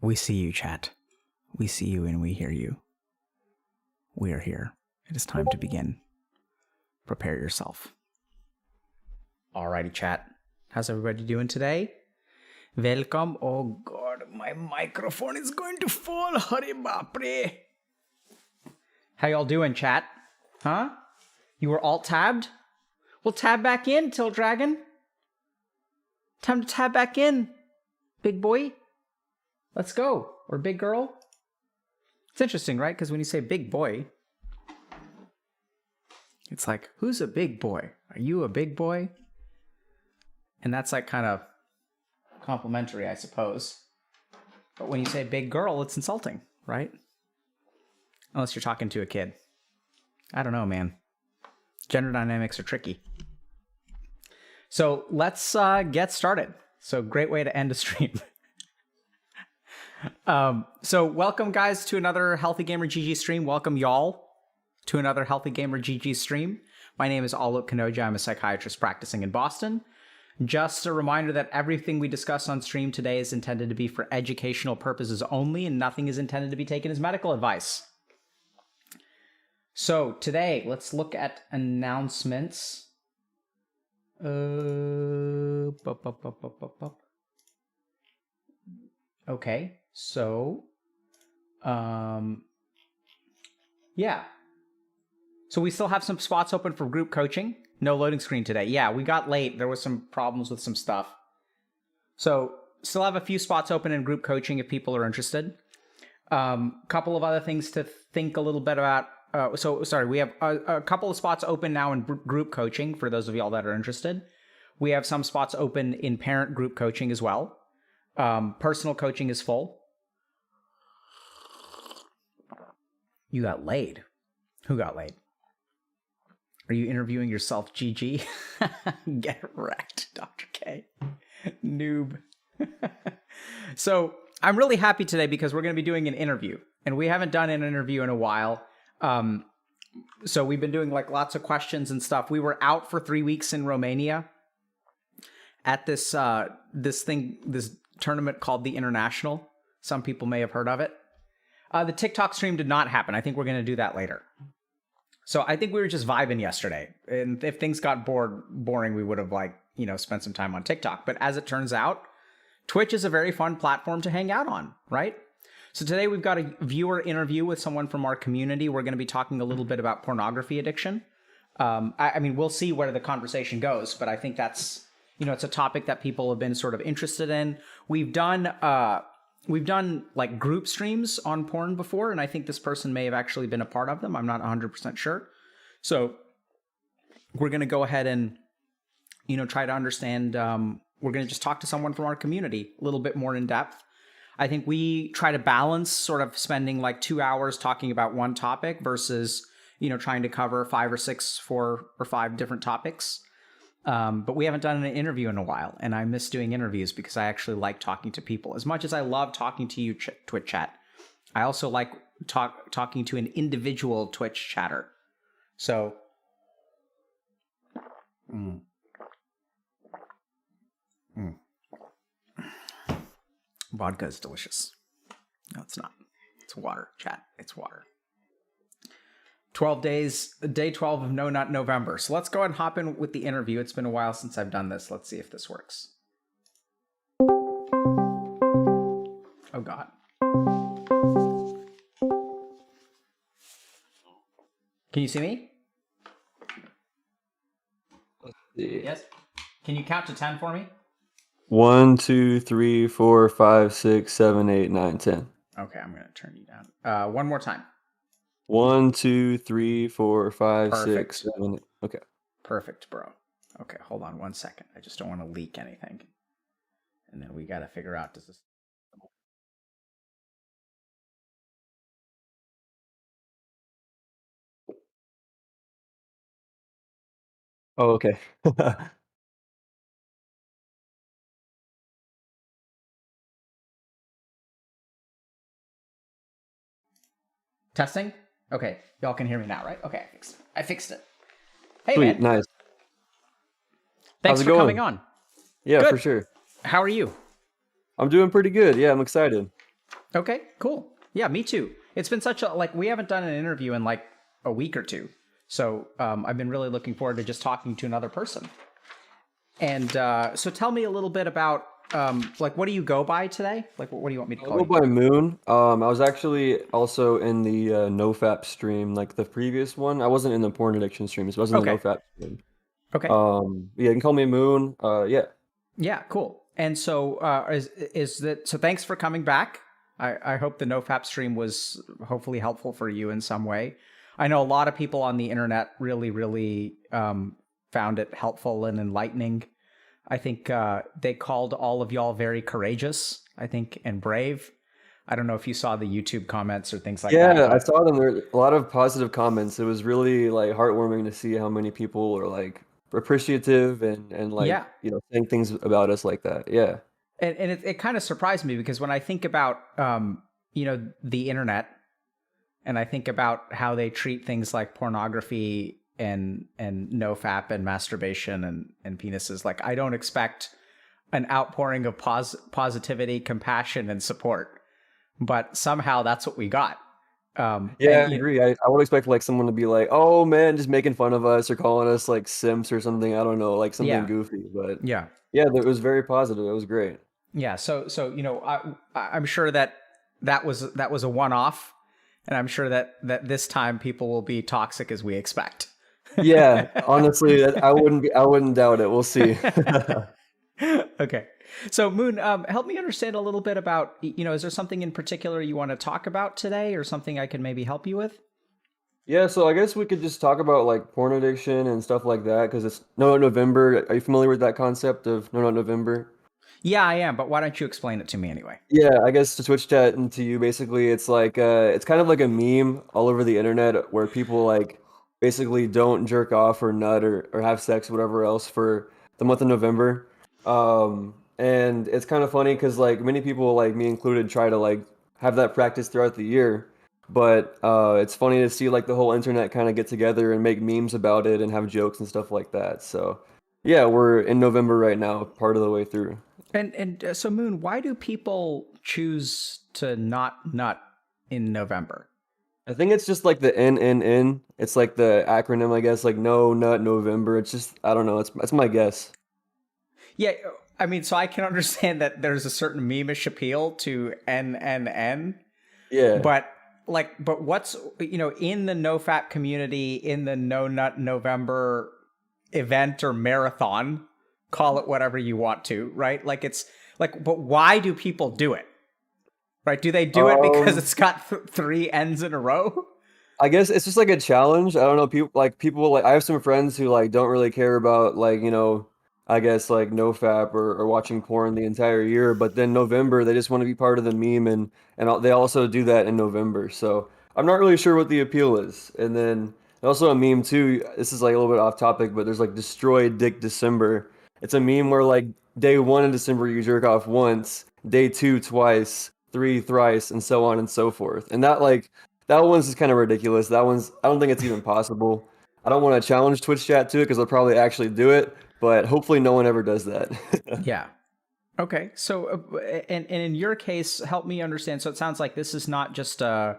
We see you, chat. We see you and we hear you. We are here. It is time to begin. Prepare yourself. Alrighty, chat. How's everybody doing today? Welcome. Oh god, my microphone is going to fall. Hurry bapre. How y'all doing, chat? Huh? You were alt-tabbed? Well, tab back in, Till Dragon. Time to tab back in, big boy. Let's go. Or big girl. It's interesting, right? Because when you say big boy, it's like, who's a big boy? Are you a big boy? And that's like kind of complimentary, I suppose. But when you say big girl, it's insulting, right? Unless you're talking to a kid. I don't know, man. Gender dynamics are tricky. So let's get started. So great way to end a stream. So welcome guys to another Healthy Gamer GG stream. Welcome y'all to another Healthy Gamer GG stream. My name is Alok Kanoja. I'm a psychiatrist practicing in Boston. Just a reminder that everything we discuss on stream today is intended to be for educational purposes only, and nothing is intended to be taken as medical advice. So today, let's look at announcements. Okay, so, yeah. So we still have some spots open for group coaching. No loading screen today. Yeah, we got late. There was some problems with some stuff. So still have a few spots open in group coaching if people are interested. Couple of other things to think a little bit about. We have a couple of spots open now in group coaching for those of y'all that are interested. We have some spots open in parent group coaching as well. Personal coaching is full. You got laid. Who got laid? Are you interviewing yourself, GG? Get wrecked, Dr. K. Noob. So I'm really happy today because we're going to be doing an interview. And we haven't done an interview in a while. So we've been doing like lots of questions and stuff. We were out for 3 weeks in Romania at this tournament called the International. Some people may have heard of it. The TikTok stream did not happen. I think we're going to do that later. So I think we were just vibing yesterday. And if things got boring, we would have spent some time on TikTok. But as it turns out, Twitch is a very fun platform to hang out on, right? So today we've got a viewer interview with someone from our community. We're going to be talking a little bit about pornography addiction. I mean, we'll see where the conversation goes, but I think that's, it's a topic that people have been sort of interested in. We've done like group streams on porn before, and I think this person may have actually been a part of them. I'm not 100% sure. So we're going to go ahead and, try to understand. We're going to just talk to someone from our community a little bit more in depth. I think we try to balance sort of spending like 2 hours talking about one topic versus, trying to cover 4 or 5 different topics. But we haven't done an interview in a while, and I miss doing interviews because I actually like talking to people. As much as I love talking to you, Twitch chat, I also like talking to an individual Twitch chatter. So, Vodka is delicious. No, it's not. It's water, chat. It's water. 12 days, day 12 of No Nut November. So let's go ahead and hop in with the interview. It's been a while since I've done this. Let's see if this works. Oh, God. Can you see me? Let's see. Yes. Can you count to 10 for me? 1, 2, 3, 4, 5, 6, 7, 8, 9, 10. Okay, I'm going to turn you down. One more time. 1, 2, 3, 4, 5, Perfect. 6, 7. Okay. Perfect, bro. Okay, hold on 1 second. I just don't want to leak anything. And then we got to figure out, does this... Oh, okay. Testing? Okay, y'all can hear me now, right? Okay, I fixed it. Hey, Sweet, man. nice. Thanks How's it for going? coming on. Yeah, Good. for sure. How are you? I'm doing pretty good. Yeah, I'm excited. Okay, cool. Yeah, me too. It's been such a like we haven't done an interview in like a week or two, so I've been really looking forward to just talking to another person. And so, tell me a little bit about like what do you go by today? Like, what do you want me to I'll call go you? by Moon. I was actually also in the NoFap stream, like the previous one. I wasn't in the porn addiction streams, but I was in the Okay, NoFap stream. okay, Yeah, you can call me Moon. Yeah. yeah, cool. And so, is that so? Thanks for coming back. I hope the NoFap stream was hopefully helpful for you in some way. I know a lot of people on the internet really found it helpful and enlightening. I think they called all of y'all very courageous, I think, and brave. I don't know if you saw the YouTube comments or things like that, Yeah, I but saw them. There were a lot of positive comments. It was really like heartwarming to see how many people are like appreciative and like, yeah. saying things about us like that. Yeah. And it kind of surprised me because when I think about, the internet and I think about how they treat things like pornography and nofap and masturbation and penises, like I don't expect an outpouring of positivity, compassion, and support. But somehow that's what we got. Yeah, And I agree. I would expect like someone to be like, "Oh man, just making fun of us or calling us like simps or something." I don't know, like something yeah, goofy, but yeah, yeah, it was very positive. It was great. yeah. So I'm sure that was a one off, and I'm sure that this time people will be toxic as we expect. Yeah, honestly, I wouldn't doubt it. We'll see. Okay. So Moon, help me understand a little bit about, is there something in particular you want to talk about today or something I can maybe help you with? Yeah, so I guess we could just talk about like porn addiction and stuff like that because it's No Nut November. Are you familiar with that concept of No Nut November? Yeah, I am, but why don't you explain it to me anyway? Yeah, I guess to switch that into you, basically, it's like it's kind of like a meme all over the internet where people like basically don't jerk off or nut or have sex, whatever else, for the month of November. And it's kind of funny because like many people, like me included, try to like have that practice throughout the year. But it's funny to see like the whole internet kind of get together and make memes about it and have jokes and stuff like that. So yeah, we're in November right now, part of the way through. And so Moon, why do people choose to not nut in November? I think it's just like the NNN. It's like the acronym, I guess, like No Nut November. It's just I don't know. That's my guess. Yeah, I mean, so I can understand that there's a certain memeish appeal to NNN, Yeah. but what's in the nofap community, in the no nut November event or marathon, call it whatever you want to, right? Like it's like, but why do people do it? Right? Do they do it because Um, it's got three ends in a row? I guess it's just like a challenge. I don't know. People like I have some friends who like don't really care about like I guess like NoFap or watching porn the entire year, but then November they just want to be part of the meme they also do that in November. So I'm not really sure what the appeal is. And then also a meme too. This is like a little bit off topic, but there's like Destroy Dick December. It's a meme where like day one in December you jerk off once, day two twice, three thrice, and so on and so forth. And that one's just kind of ridiculous. I don't think it's even possible. I don't want to challenge Twitch chat to it because they'll probably actually do it, but hopefully no one ever does that. Yeah. Okay. So, and in your case, help me understand. So it sounds like this is not just a,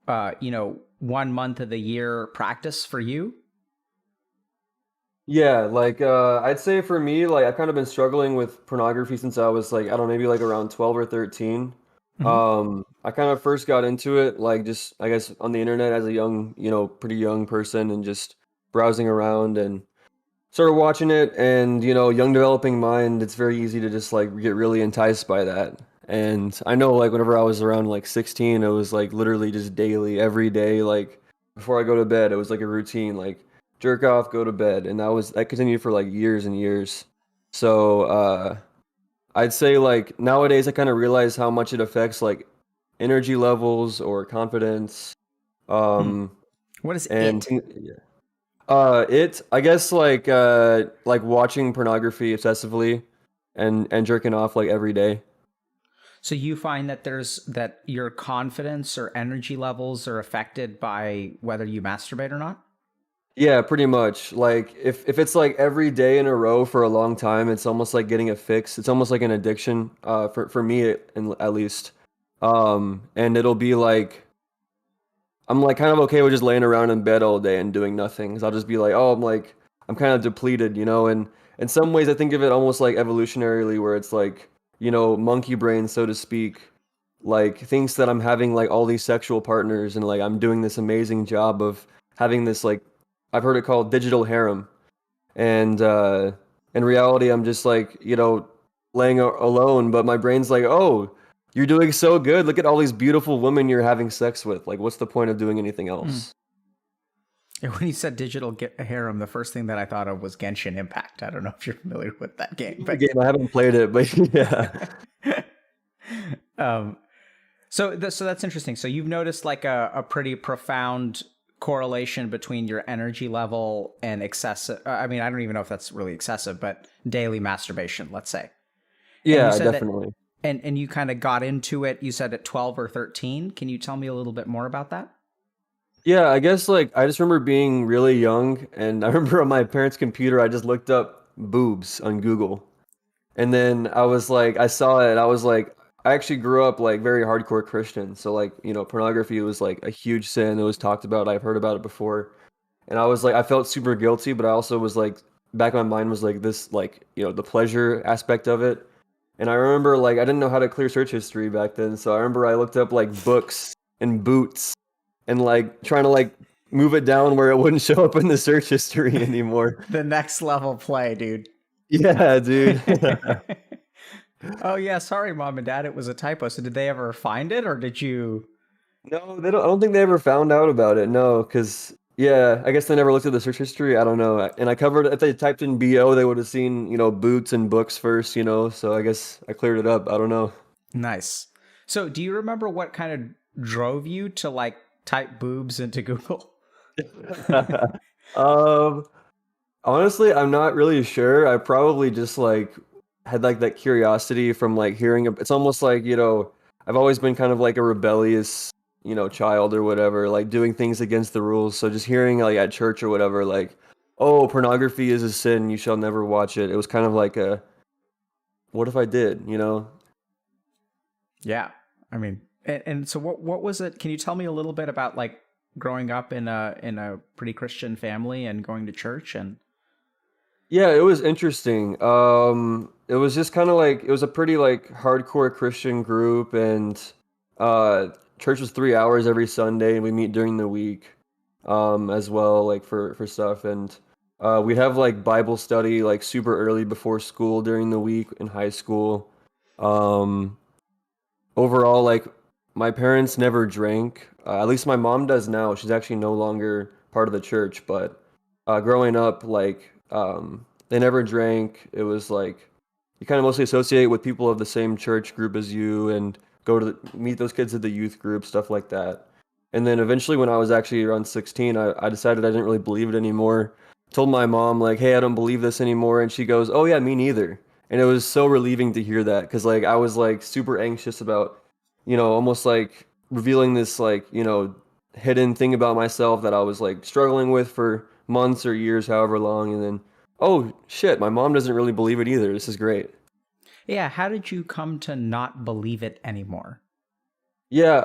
1 month of the year practice for you. Yeah, like I'd say for me, like I've kind of been struggling with pornography since I was like I don't know, maybe like around 12 or 13. Hmm. I kind of first got into it like just I guess on the internet as a young, pretty young person and just browsing around and started watching it and young developing mind, it's very easy to just like get really enticed by that. And I know like whenever I was around like 16, it was like literally just daily, every day, like before I go to bed, it was like a routine, like jerk off, go to bed. And that continued for like years and years. So I'd say like nowadays I kind of realize how much it affects like energy levels or confidence. Hmm. Um What is and it? I guess like watching pornography obsessively and jerking off like every day. So you find that that your confidence or energy levels are affected by whether you masturbate or not? Yeah, pretty much. Like if it's like every day in a row for a long time, it's almost like getting a fix. It's almost like an addiction, for me at least. And it'll be like I'm like kind of okay with just laying around in bed all day and doing nothing. 'Cause I'll just be like, oh, I'm kind of depleted, you know. And in some ways, I think of it almost like evolutionarily, where it's like, you know, monkey brain, so to speak, like thinks that I'm having like all these sexual partners and like I'm doing this amazing job of having this like I've heard it called digital harem. And in reality, I'm just like, you know, laying alone. But my brain's like, oh, you're doing so good. Look at all these beautiful women you're having sex with. Like, what's the point of doing anything Hmm. else? And when you said digital harem, the first thing that I thought of was Genshin Impact. I don't know if you're familiar with that game, The but game, I haven't played it, but yeah. um, so that's interesting. So you've noticed like a pretty profound correlation between your energy level and excessive. I mean, I don't even know if that's really excessive, but daily masturbation, let's say. And you Yeah, said that, definitely. and you kind of got into it. You said at 12 or 13. Can you tell me a little bit more about that? Yeah, I guess like I just remember being really young, and I remember on my parents' computer, I just looked up boobs on Google. And then I was like, I saw it. I was like, I actually grew up like very hardcore Christian. So like, you know, pornography was like a huge sin. It was talked about. I've heard about it before. And I was like, I felt super guilty, but I also was like, back in my mind was like this, like, you know, the pleasure aspect of it. And I remember like, I didn't know how to clear search history back then. So I remember I looked up like books and boots and like trying to like move it down where it wouldn't show up in the search history anymore. The next level play, dude. Yeah, dude. Oh yeah, sorry, mom and dad, it was a typo. So did they ever find it, or did you? No, they don't. I don't think they ever found out about it. No, because yeah, I guess they never looked at the search history. I don't know. And I covered if they typed in BO, they would have seen boots and books first. So I guess I cleared it up. I don't know. Nice. So do you remember what kind of drove you to like type boobs into Google? um, Honestly, I'm not really sure. I probably just like had like that curiosity from like hearing. It's almost like I've always been kind of like a rebellious child or whatever, like doing things against the rules. So just hearing like at church or whatever, like, oh, pornography is a sin. You shall never watch it. It was kind of like a, what if I did? Yeah. I mean, and so what was it? Can you tell me a little bit about like growing up in a pretty Christian family and going to church and Yeah, it was interesting. It was just kind of like it was a pretty like hardcore Christian group, and uh, church was 3 hours every Sunday, and we meet during the week, as well, like for stuff, and we'd have like Bible study like super early before school during the week in high school. Um, Overall, like my parents never drank. At least my mom does now. She's actually no longer part of the church, but growing up, like they never drank. It was like you kind of mostly associate with people of the same church group as you and go to meet those kids at the youth group, stuff like that. And then eventually, when I was actually around 16, I decided I didn't really believe it anymore. Told my mom like, "Hey, I don't believe this anymore," and she goes, "Oh yeah, me neither." And it was so relieving to hear that because like I was like super anxious about, almost like revealing this like, hidden thing about myself that I was like struggling with for months or years, however long, and then oh shit, my mom doesn't really believe it either. This is great. yeah, how did you come to not believe it anymore? Yeah,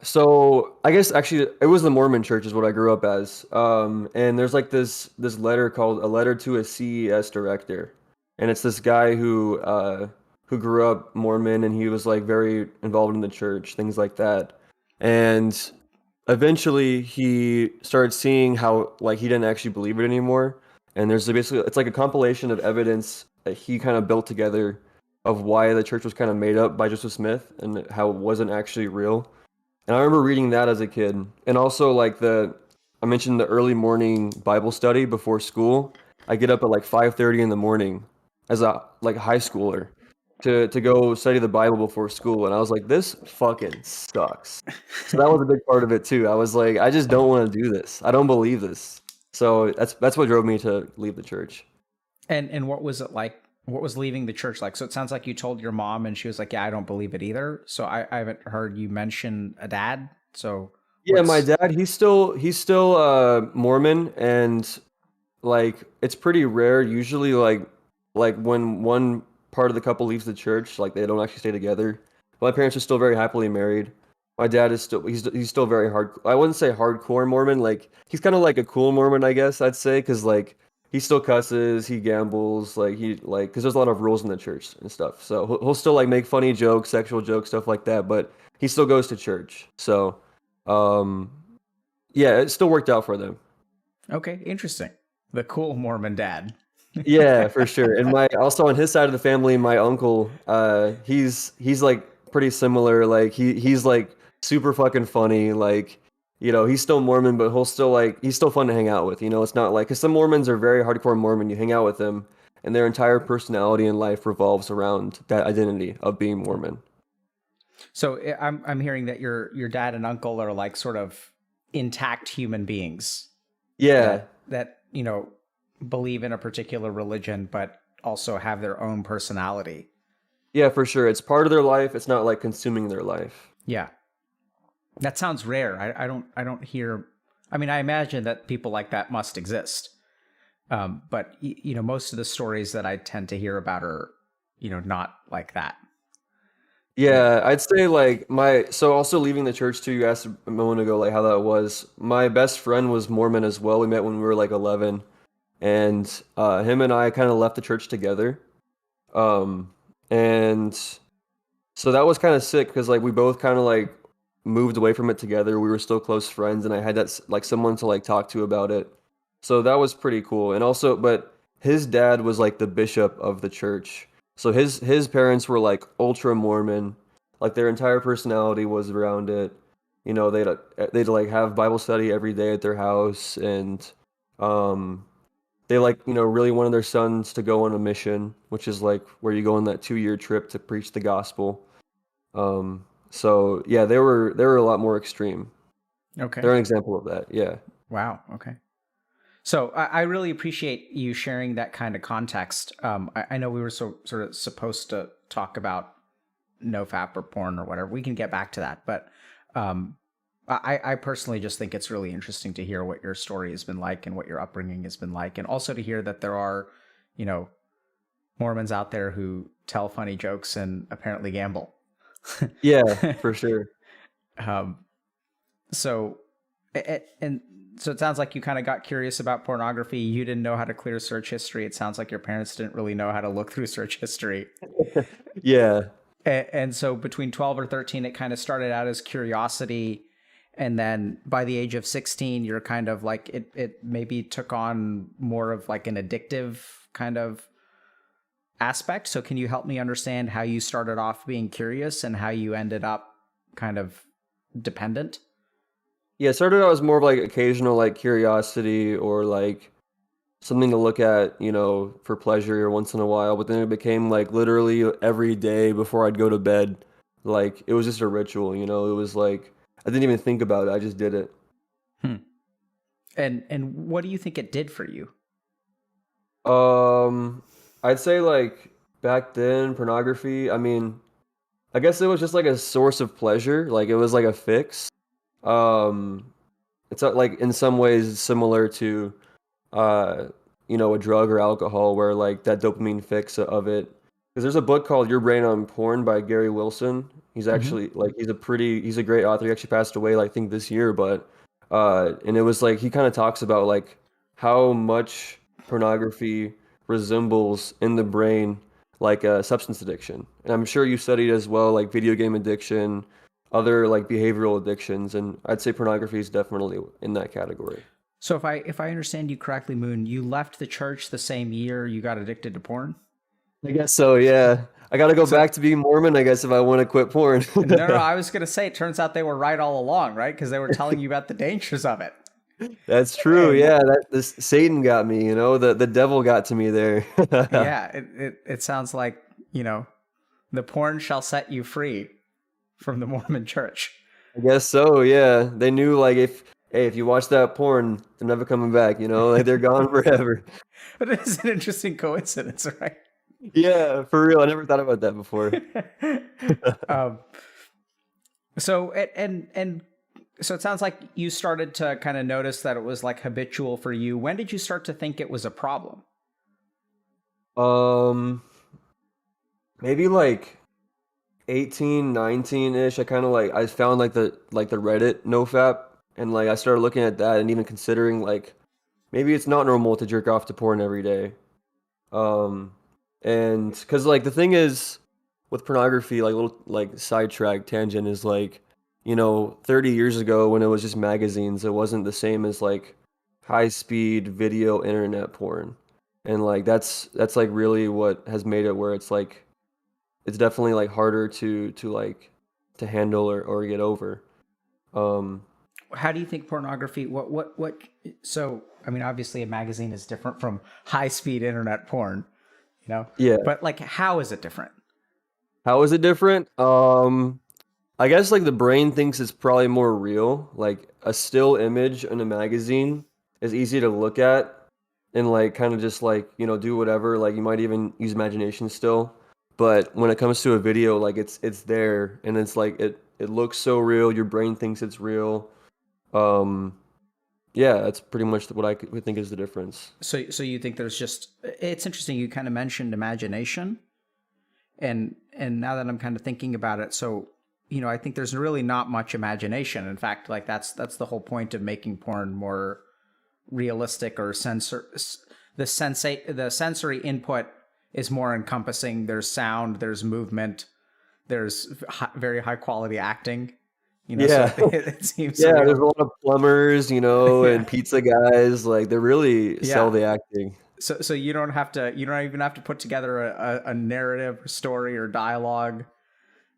so I guess actually it was the Mormon church is what I grew up as. And there's like this letter called A Letter to a CES Director. And it's this guy who grew up Mormon and he was like very involved in the church, things like that. And eventually he started seeing how like he didn't actually believe it anymore. And there's basically it's like a compilation of evidence that he kind of built together of why the church was kind of made up by Joseph Smith and how it wasn't actually real. And I remember reading that as a kid. And also like I mentioned the early morning Bible study before school. I get up at like 5:30 in the morning as a like high schooler to go study the Bible before school. And I was like, this fucking sucks. So that was a big part of it too. I was like, I just don't want to do this. I don't believe this. So that's what drove me to leave the church. And what was it like? What was leaving the church like? So it sounds like you told your mom and she was like, "Yeah, I don't believe it either." So I haven't heard you mention a dad. So Yeah, my what's dad, he's still Mormon, and like it's pretty rare. Usually like when one part of the couple leaves the church, like they don't actually stay together. My parents are still very happily married. My dad is still he's still very hard. I wouldn't say hardcore Mormon. Like he's kind of like a cool Mormon, I guess I'd say, because like he still cusses, he gambles, like he like because there's a lot of rules in the church and stuff. So he'll still like make funny jokes, sexual jokes, stuff like that. But he still goes to church. So, um, yeah, it still worked out for them. Okay, interesting. The cool Mormon dad. Yeah, for sure. And my also on his side of the family, my uncle, he's like pretty similar. Like he's like super fucking funny. Like, he's still Mormon, but he's still fun to hang out with. It's not like because some Mormons are very hardcore Mormon. You hang out with them, and their entire personality in life revolves around that identity of being Mormon. So I'm hearing that your dad and uncle are like sort of intact human beings Yeah, that believe in a particular religion, but also have their own personality. yeah, for sure. It's part of their life. It's not like consuming their life. Yeah, that sounds rare. I don't hear. I mean, I imagine that people like that must exist, but most of the stories that I tend to hear about are not like that. Yeah, I'd say like so also leaving the church too, you asked a moment ago like how that was. My best friend was Mormon as well. We met when we were like 11 and him and I kind of left the church together. Um and so that was kind of sick because like we both kind of like moved away from it together. We were still close friends and I had like someone to like talk to about it. So that was pretty cool. And also but his dad was like the bishop of the church. So his parents were like ultra Mormon, like their entire personality was around it. They'd like have Bible study every day at their house, and um, they like really wanted their sons to go on a mission, which is like where you go on that 2-year trip to preach the gospel. So yeah, they were a lot more extreme. Okay. They're an example of that. Yeah. Wow. Okay. So I really appreciate you sharing that kind of context. I know we were sort of supposed to talk about NoFap or porn or whatever. We can get back to that, but I personally just think it's really interesting to hear what your story has been like and what your upbringing has been like, and also to hear that there are, Mormons out there who tell funny jokes and apparently gamble. Yeah, for sure. um, so, and so it sounds like you kind of got curious about pornography. You didn't know how to clear search history. It sounds like your parents didn't really know how to look through search history. Yeah. And so between 12 or 13, it kind of started out as curiosity. And then by the age of 16, you're kind of like, it maybe took on more of like an addictive kind of aspect. So can you help me understand how you started off being curious and how you ended up kind of dependent? Yeah, it started out as more of like occasional like curiosity or like something to look at, for pleasure once in a while, but then it became like literally every day before I'd go to bed. Like it was just a ritual, it was like I didn't even think about it, I just did it. Hmm. And what do you think it did for you? Um, I'd say like back then pornography, I mean, I guess it was just like a source of pleasure, like it was like a fix. Um, it's like in some ways similar to uh, a drug or alcohol where like that dopamine fix of it. Because there's a book called Your Brain on Porn by Gary Wilson. He's Mm-hmm. actually like he's a great author. He actually passed away, like, I think this year, but and it was like he kind of talks about like how much pornography resembles in the brain like a substance addiction. And I'm sure you studied as well like video game addiction, other like behavioral addictions, and I'd say pornography is definitely in that category. So if I understand you correctly, Moon, you left the church the same year you got addicted to porn? I guess so, yeah. I gotta go So back to being Mormon, I guess, if I want to quit porn. no, I was going to say, it turns out they were right all along, right? Because they were telling you about the dangers of it. That's true, And yeah. This Satan got me, the devil got to me there. yeah, it sounds like, the porn shall set you free from the Mormon church. I guess so, yeah. They knew like if you watch that porn, they're never coming back, like they're gone forever. But it is an interesting coincidence, right? Yeah, for real. I never thought about that before. um, so and so it sounds like you started to kind of notice that it was like habitual for you. When did you start to think it was a problem? Um, maybe like 18, 19-ish, I kind of like I found like the Reddit NoFap, and like I started looking at that and even considering like maybe it's not normal to jerk off to porn every day. Um, and because like the thing is with pornography, like little like sidetrack tangent is like, 30 years ago when it was just magazines, it wasn't the same as like high speed video internet porn. And like that's like really what has made it where it's like it's definitely like harder to like to handle or get over. Um, How do you think pornography? What? So, I mean, obviously, a magazine is different from high-speed internet porn, you know. yeah. But like, how is it different? How is it different? I guess like the brain thinks it's probably more real. Like a still image in a magazine is easy to look at and like kind of just like, do whatever. Like you might even use imagination still. But when it comes to a video, like it's there and it's like it looks so real. Your brain thinks it's real. Um, yeah, that's pretty much what would think is the difference. So you think there's just? It's interesting. You kind of mentioned imagination, and now that I'm kind of thinking about it, so I think there's really not much imagination. In fact, like that's the whole point of making porn more realistic or the sensory input is more encompassing. There's sound, there's movement, there's very high quality acting. So Yeah. it seems Yeah, there's a real. lot of plumbers, Yeah, and pizza guys. Like they really sell yeah. the acting. So you don't even have to put together a narrative or story or dialogue.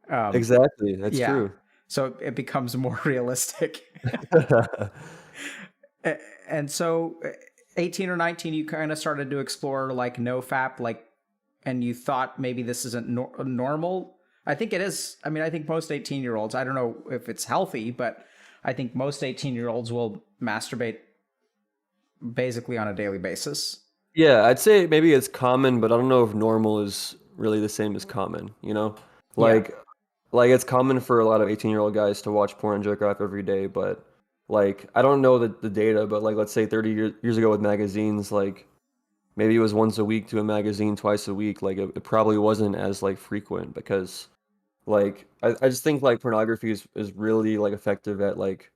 Um, Exactly. That's yeah, true. so it becomes more realistic. And so 18 or 19, you kind of started to explore like NoFap, like, and you thought maybe this isn't normal. I think it is. I mean, I think most 18-year-olds, I don't know if it's healthy, but I think most 18-year-olds will masturbate basically on a daily basis. Yeah, I'd say maybe it's common, but I don't know if normal is really the same as common, you know? Yeah. Like like it's common for a lot of 18-year-old guys to watch porn and jerk off every day, but like I don't know the data, but like let's say 30 years ago with magazines, like maybe it was once a week to a magazine, twice a week, like it probably wasn't as like frequent because like I just think like pornography is really like effective at like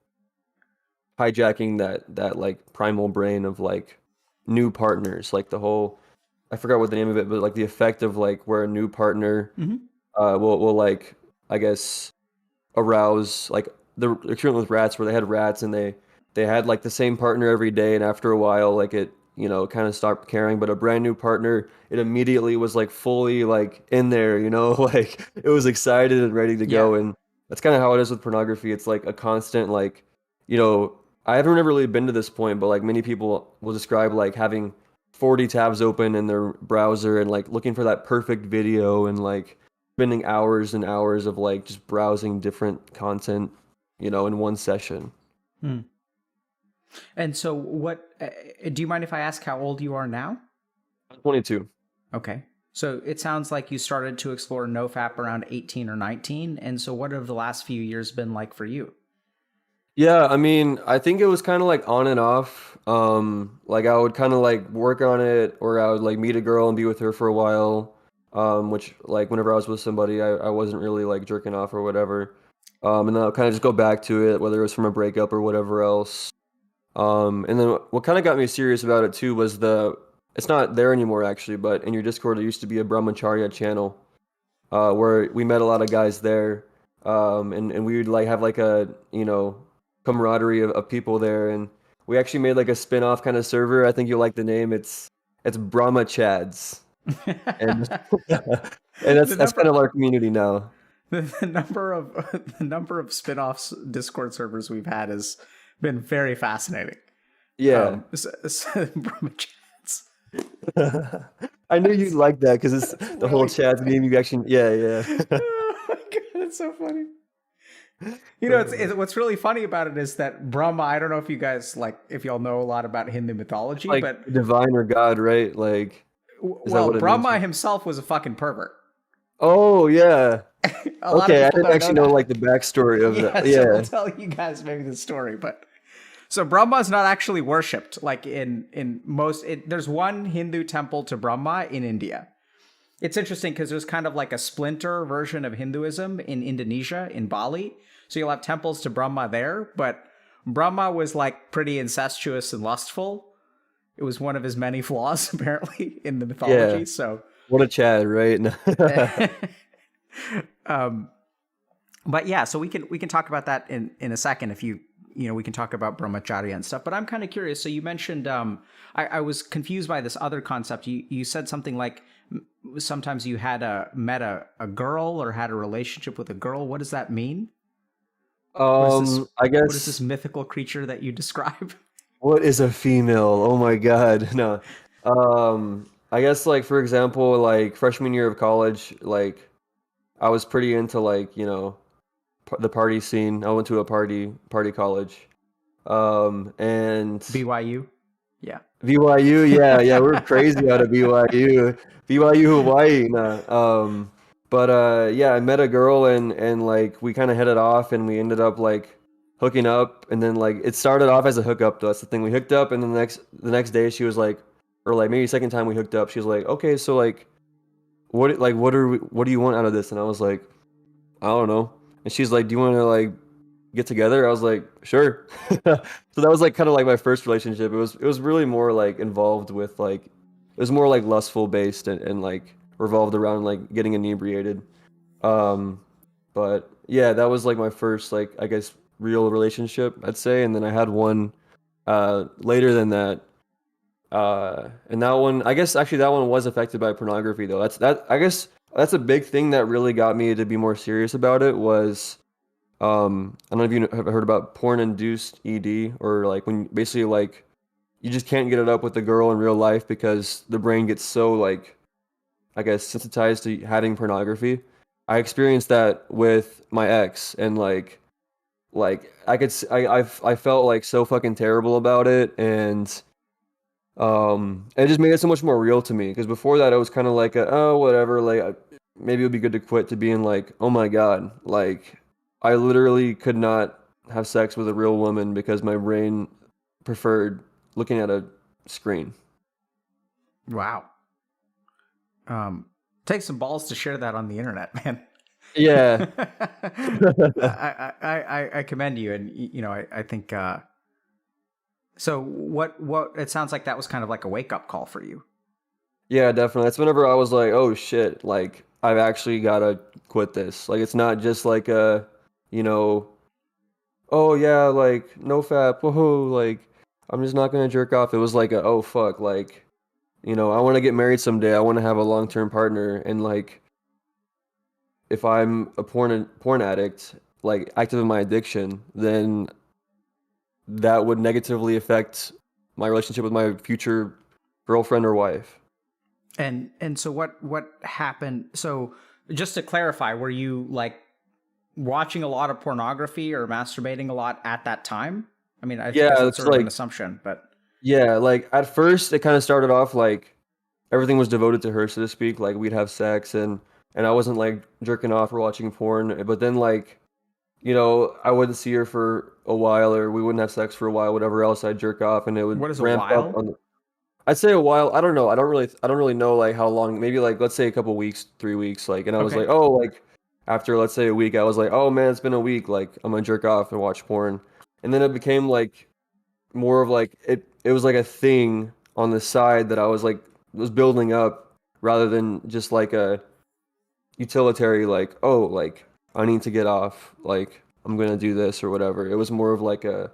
hijacking that like primal brain of like new partners, like the whole I forgot what the name of it, but like the effect of like where a new partner Hmm. will like I guess arouse like the experiment with rats where they had rats and they had like the same partner every day and after a while like it kind of stopped caring, but a brand new partner it immediately was like fully like in there, like it was excited and ready to Yeah. go. And that's kind of how it is with pornography. It's like a constant like you know I haven't never really been to this point, but like many people will describe like having 40 tabs open in their browser and like looking for that perfect video and like spending hours and hours of like just browsing different content, in one session. Hmm. And so, do you mind if I ask how old you are now? I'm 22. Okay. So it sounds like you started to explore NoFap around 18 or 19. And so, what have the last few years been like for you? Yeah, I mean, I think it was kind of like on and off. Like I would kind of like work on it, or I would like meet a girl and be with her for a while. Which like whenever I was with somebody, I wasn't really like jerking off or whatever. And then I'll kind of just go back to it, whether it was from a breakup or whatever else. And then what kind of got me serious about it too was it's not there anymore actually, but in your Discord there used to be a Brahmacharya channel, where we met a lot of guys there, and we would like have like a camaraderie of people there, and we actually made like a spin-off kind of server. I think you'll like the name. It's Brahma Chads, and and the that's kind number of our community now. the number of the number of spin-offs Discord servers we've had has been very fascinating. Yeah. Brahmachats. I knew you'd like that because it's That's the whole really Chads funny. meme. You actually, yeah, yeah. Oh my god, it's so funny. Uh, What's really funny about it is that Brahma. I don't know if you guys like if y'all know a lot about Hindu mythology, like but divine or God, right? Like, is that well, what it means? Brahma himself was a fucking pervert. Oh, yeah. A lot of Okay, I people didn't don't know actually know that. like the backstory of that. Yeah, so we'll Yeah. tell you guys maybe the story, but so Brahma is not actually worshipped like in most. There's one Hindu temple to Brahma in India, It's interesting because there's kind of like a splinter version of Hinduism in Indonesia, in Bali. So you'll have temples to Brahma there, but Brahma was like pretty incestuous and lustful. It was one of his many flaws, apparently, in the Yeah. mythology. So, What a Chad, right? um, but yeah, so we can talk about that in a second if we can talk about brahmacharya and stuff. But I'm kind of curious. So you mentioned I was confused by this other concept. You said something like sometimes you had met a girl or had a relationship with a girl. What does that mean? What is this? I What is this guess mythical creature that you describe? what is a female? Oh my God. No. I guess like for example, like freshman year of college, like I was pretty into like, the party scene. I went to a party college. And BYU. Yeah. BYU, yeah, yeah, we're crazy out of BYU. BYU Hawaii. Nah. But yeah, I met a girl and like we kind of hit it off and we ended up like hooking up and then like it started off as a hookup though. That's the thing. We hooked up and then the next day she was like or like maybe second time we hooked up, she was like, "Okay, so like what do you want out of this?" And I was like, "I don't know." And she's like, "Do you want to like get together?" I was like, "Sure." So that was like kind of like my first relationship. It was really more like involved with like it was more like lustful based and like revolved around like getting inebriated. Um, but yeah, that was like my first like I guess real relationship, I'd say. And then I had one later than that. And that one, I guess actually that one was affected by pornography though. I guess that's a big thing that really got me to be more serious about it was I don't know if you have heard about porn-induced ED or like when basically like you just can't get it up with the girl in real life because the brain gets so like I guess sensitized to having pornography. I experienced that with my ex and like I felt like so fucking terrible about it and it just made it so much more real to me because before that it was kind of like oh whatever like maybe it would be good to quit to being like oh my God like I literally could not have sex with a real woman because my brain preferred looking at a screen. Wow. Take some balls to share that on the internet, man. Yeah. I commend you, and I think so. What it sounds like that was kind of like a wake up call for you. Yeah, definitely. That's whenever I was like, oh shit, like I've actually gotta quit this. Like it's not just like you know, oh yeah, like no fap, whoa, like I'm just not gonna jerk off. It was like oh fuck, like I want to get married someday. I want to have a long-term partner, and like if I'm a porn addict, like active in my addiction, then that would negatively affect my relationship with my future girlfriend or wife. And so what happened? So just to clarify, were you like watching a lot of pornography or masturbating a lot at that time? I mean, I guess Yeah, that's it's sort of an like assumption, but yeah, like at first it kind of started off like everything was devoted to her, so to speak. Like we'd have sex and I wasn't like jerking off or watching porn, but then like I wouldn't see her for a while or we wouldn't have sex for a while, whatever else I'd jerk off and it would what is a ramp up while? on I'd say a while. I don't know. I don't really know like how long. Maybe like let's say a couple weeks, 3 weeks. Like, and I was Okay. like, oh, like after let's say a week, I was like, oh man, it's been a week. Like I'm gonna jerk off and watch porn, and then it became like more of like it was like a thing on the side that I was like was building up rather than just like a utilitarian like oh like I need to get off like I'm gonna do this or whatever. It was more of like a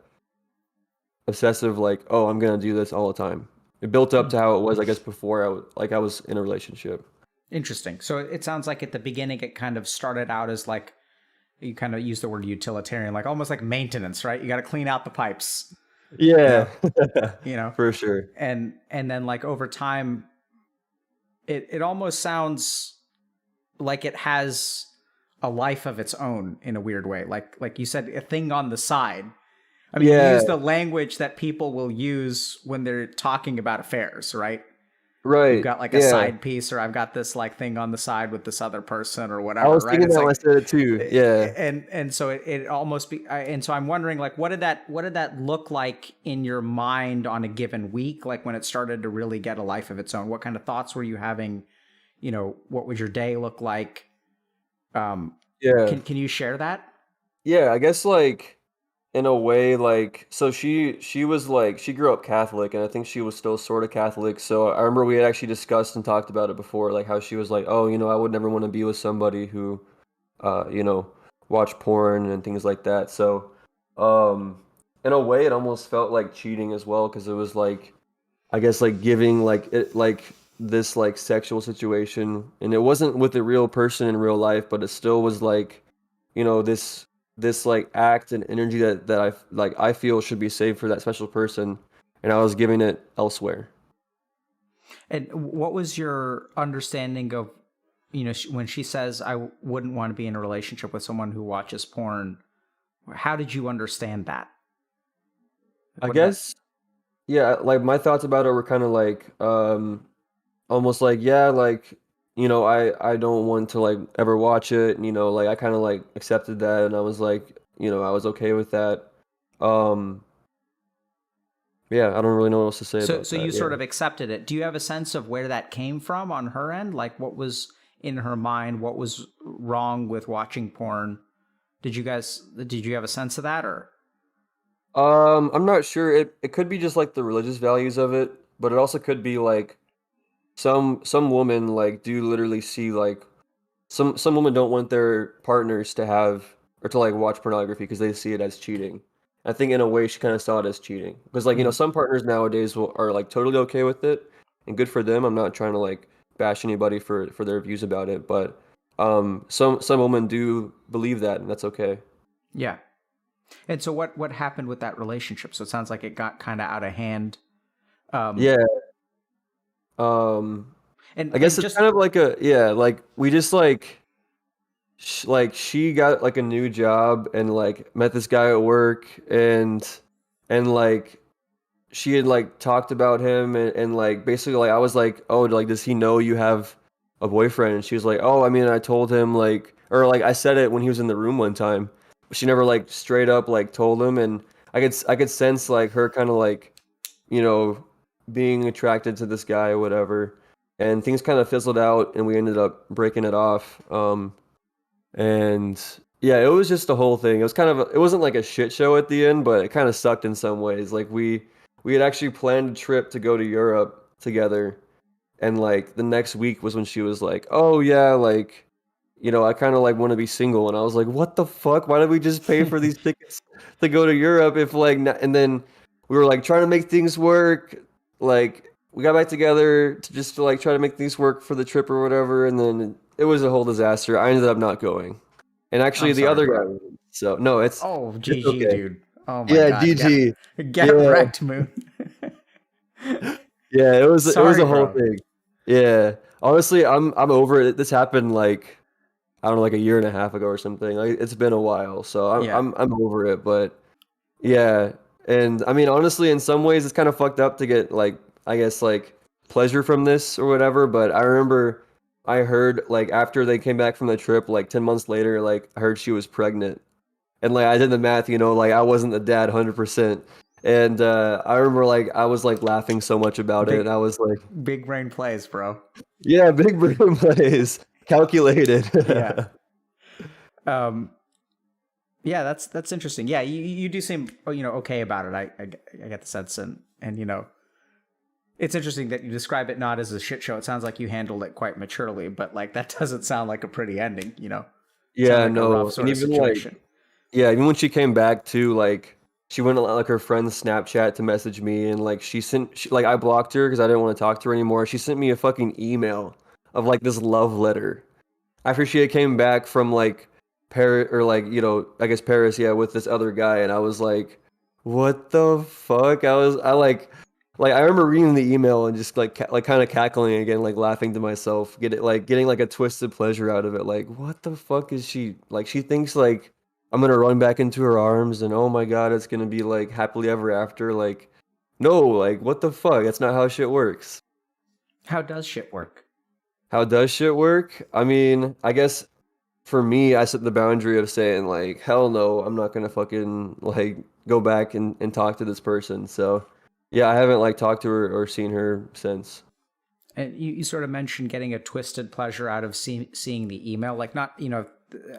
obsessive like oh I'm gonna do this all the time. It built up to how it was I guess before I was in a relationship. Interesting. So it sounds like at the beginning it kind of started out as like you kind of use the word utilitarian, like almost like maintenance, right? You got to clean out the pipes, you Yeah, know, you know, for sure. and then like over time, it almost sounds like it has a life of its own in a weird way. Like you said, a thing on the side. I mean, you Yeah, use the language that people will use when they're talking about affairs, right? You've right. got like a Yeah, side piece, or I've got this like thing on the side with this other person, or I whatever, was right? thinking It's that when I like, said it too. Yeah. and so it almost be, and so I'm wondering, like, what did that look like in your mind on a given week, like when it started to really get a life of its own? What kind of thoughts were you having, what would your day look like? Um, Yeah. can you share that? Yeah, I guess like in a way like so she was like she grew up Catholic and I think she was still sort of Catholic. So I remember we had actually discussed and talked about it before, like how she was like, "Oh, I would never want to be with somebody who you know, watch porn and things like that." So in a way it almost felt like cheating as well because it was like I guess like giving like it like this like sexual situation and it wasn't with a real person in real life, but it still was like, this like act and energy that I feel should be saved for that special person and I was giving it elsewhere. And what was your understanding of, when she says, I wouldn't want to be in a relationship with someone who watches porn? How did you understand that? I What did that? guess yeah, like my thoughts about it were kind of like almost like yeah, like I don't want to like ever watch it, and like I kind of like accepted that and I was like, I was okay with that. Um yeah, I don't really know what else to say So, about so that. you Yeah. sort of accepted it. Do you have a sense of where that came from on her end? Like, what was in her mind? What was wrong with watching porn? Did you have a sense of that, or? I'm not sure. It could be just like the religious values of it, but it also could be like some women like do literally see like some women don't want their partners to have or to like watch pornography because they see it as cheating. I think in a way she kind of saw it as cheating because like Mhm. some partners nowadays are like totally okay with it and good for them. I'm not trying to like bash anybody for their views about it, but some women do believe that and that's okay. Yeah. And so, what happened with that relationship? So it sounds like it got kind of out of hand. Um, Yeah. Um, I guess and it's just kind of like a yeah, like we just like she got like a new job and like met this guy at work and like she had like talked about him and like basically like I was like, "Oh, like does he know you have a boyfriend?" And she was like, "Oh, I mean, I told him like or like I said it when he was in the room one time." But she never like straight up like told him and I could sense like her kind of like, you know, being attracted to this guy or whatever. And things kind of fizzled out and we ended up breaking it off. And yeah, it was just the whole thing. It was kind of it wasn't like a shit show at the end, but it kind of sucked in some ways. Like we had actually planned a trip to go to Europe together, and like the next week was when she was like, "Oh yeah, like I kind of like want to be single." And I was like, "What the fuck? Why did we just pay for these tickets to go to Europe if like and then we were like trying to make things work, like we got back together to just to like try to make things work for the trip or whatever, and then it was a whole disaster. I ended up not going. And I'm actually the sorry, other guy bro. went. So no, Oh, it's GG, okay. dude. Oh my Yeah, God, GG. get Yeah. wrecked, Moon. Yeah, it was Sorry, a whole bro. thing. Yeah. Honestly, I'm over it. This happened like I don't know, like a year and a half ago or something. Like it's been a while, so I'm Yeah. I'm I'm over it. But yeah, and I mean, honestly, in some ways, it's kind of fucked up to get like I guess like pleasure from this or whatever. But I remember I heard like after they came back from the trip, like 10 months later, like I heard she was pregnant, and like I did the math, like I wasn't the dad 100%. And I remember like I was like laughing so much about it, and Big I was like, big brain plays, bro. yeah, big brain plays, calculated. Yeah. Um. Yeah, that's interesting. Yeah, you do seem okay about it. I get the sense, and it's interesting that you describe it not as a shit show. It sounds like you handled it quite maturely, but like that doesn't sound like a pretty ending. Sound Yeah, like a rough no, and sort of even like situation. yeah, even when she came back too, like she went on like her friend's Snapchat to message me, and like like I blocked her because I didn't want to talk to her anymore. She sent me a fucking email of like this love letter after she had came back from like Paris or like I guess Paris, yeah, with this other guy, and I was like, what the fuck? I like I remember reading the email and just like like kind of cackling again, like laughing to myself, getting like a twisted pleasure out of it. Like, what the fuck is she like? She thinks like I'm gonna run back into her arms and oh my god, it's gonna be like happily ever after. Like, no, like what the fuck? That's not how shit works. How does shit work? How does shit work? I mean, I guess for me, I set the boundary of saying like, hell no, I'm not gonna fucking like go back and talk to this person. So yeah, I haven't like talked to her or seen her since. And you sort of mentioned getting a twisted pleasure out of seeing the email, like not,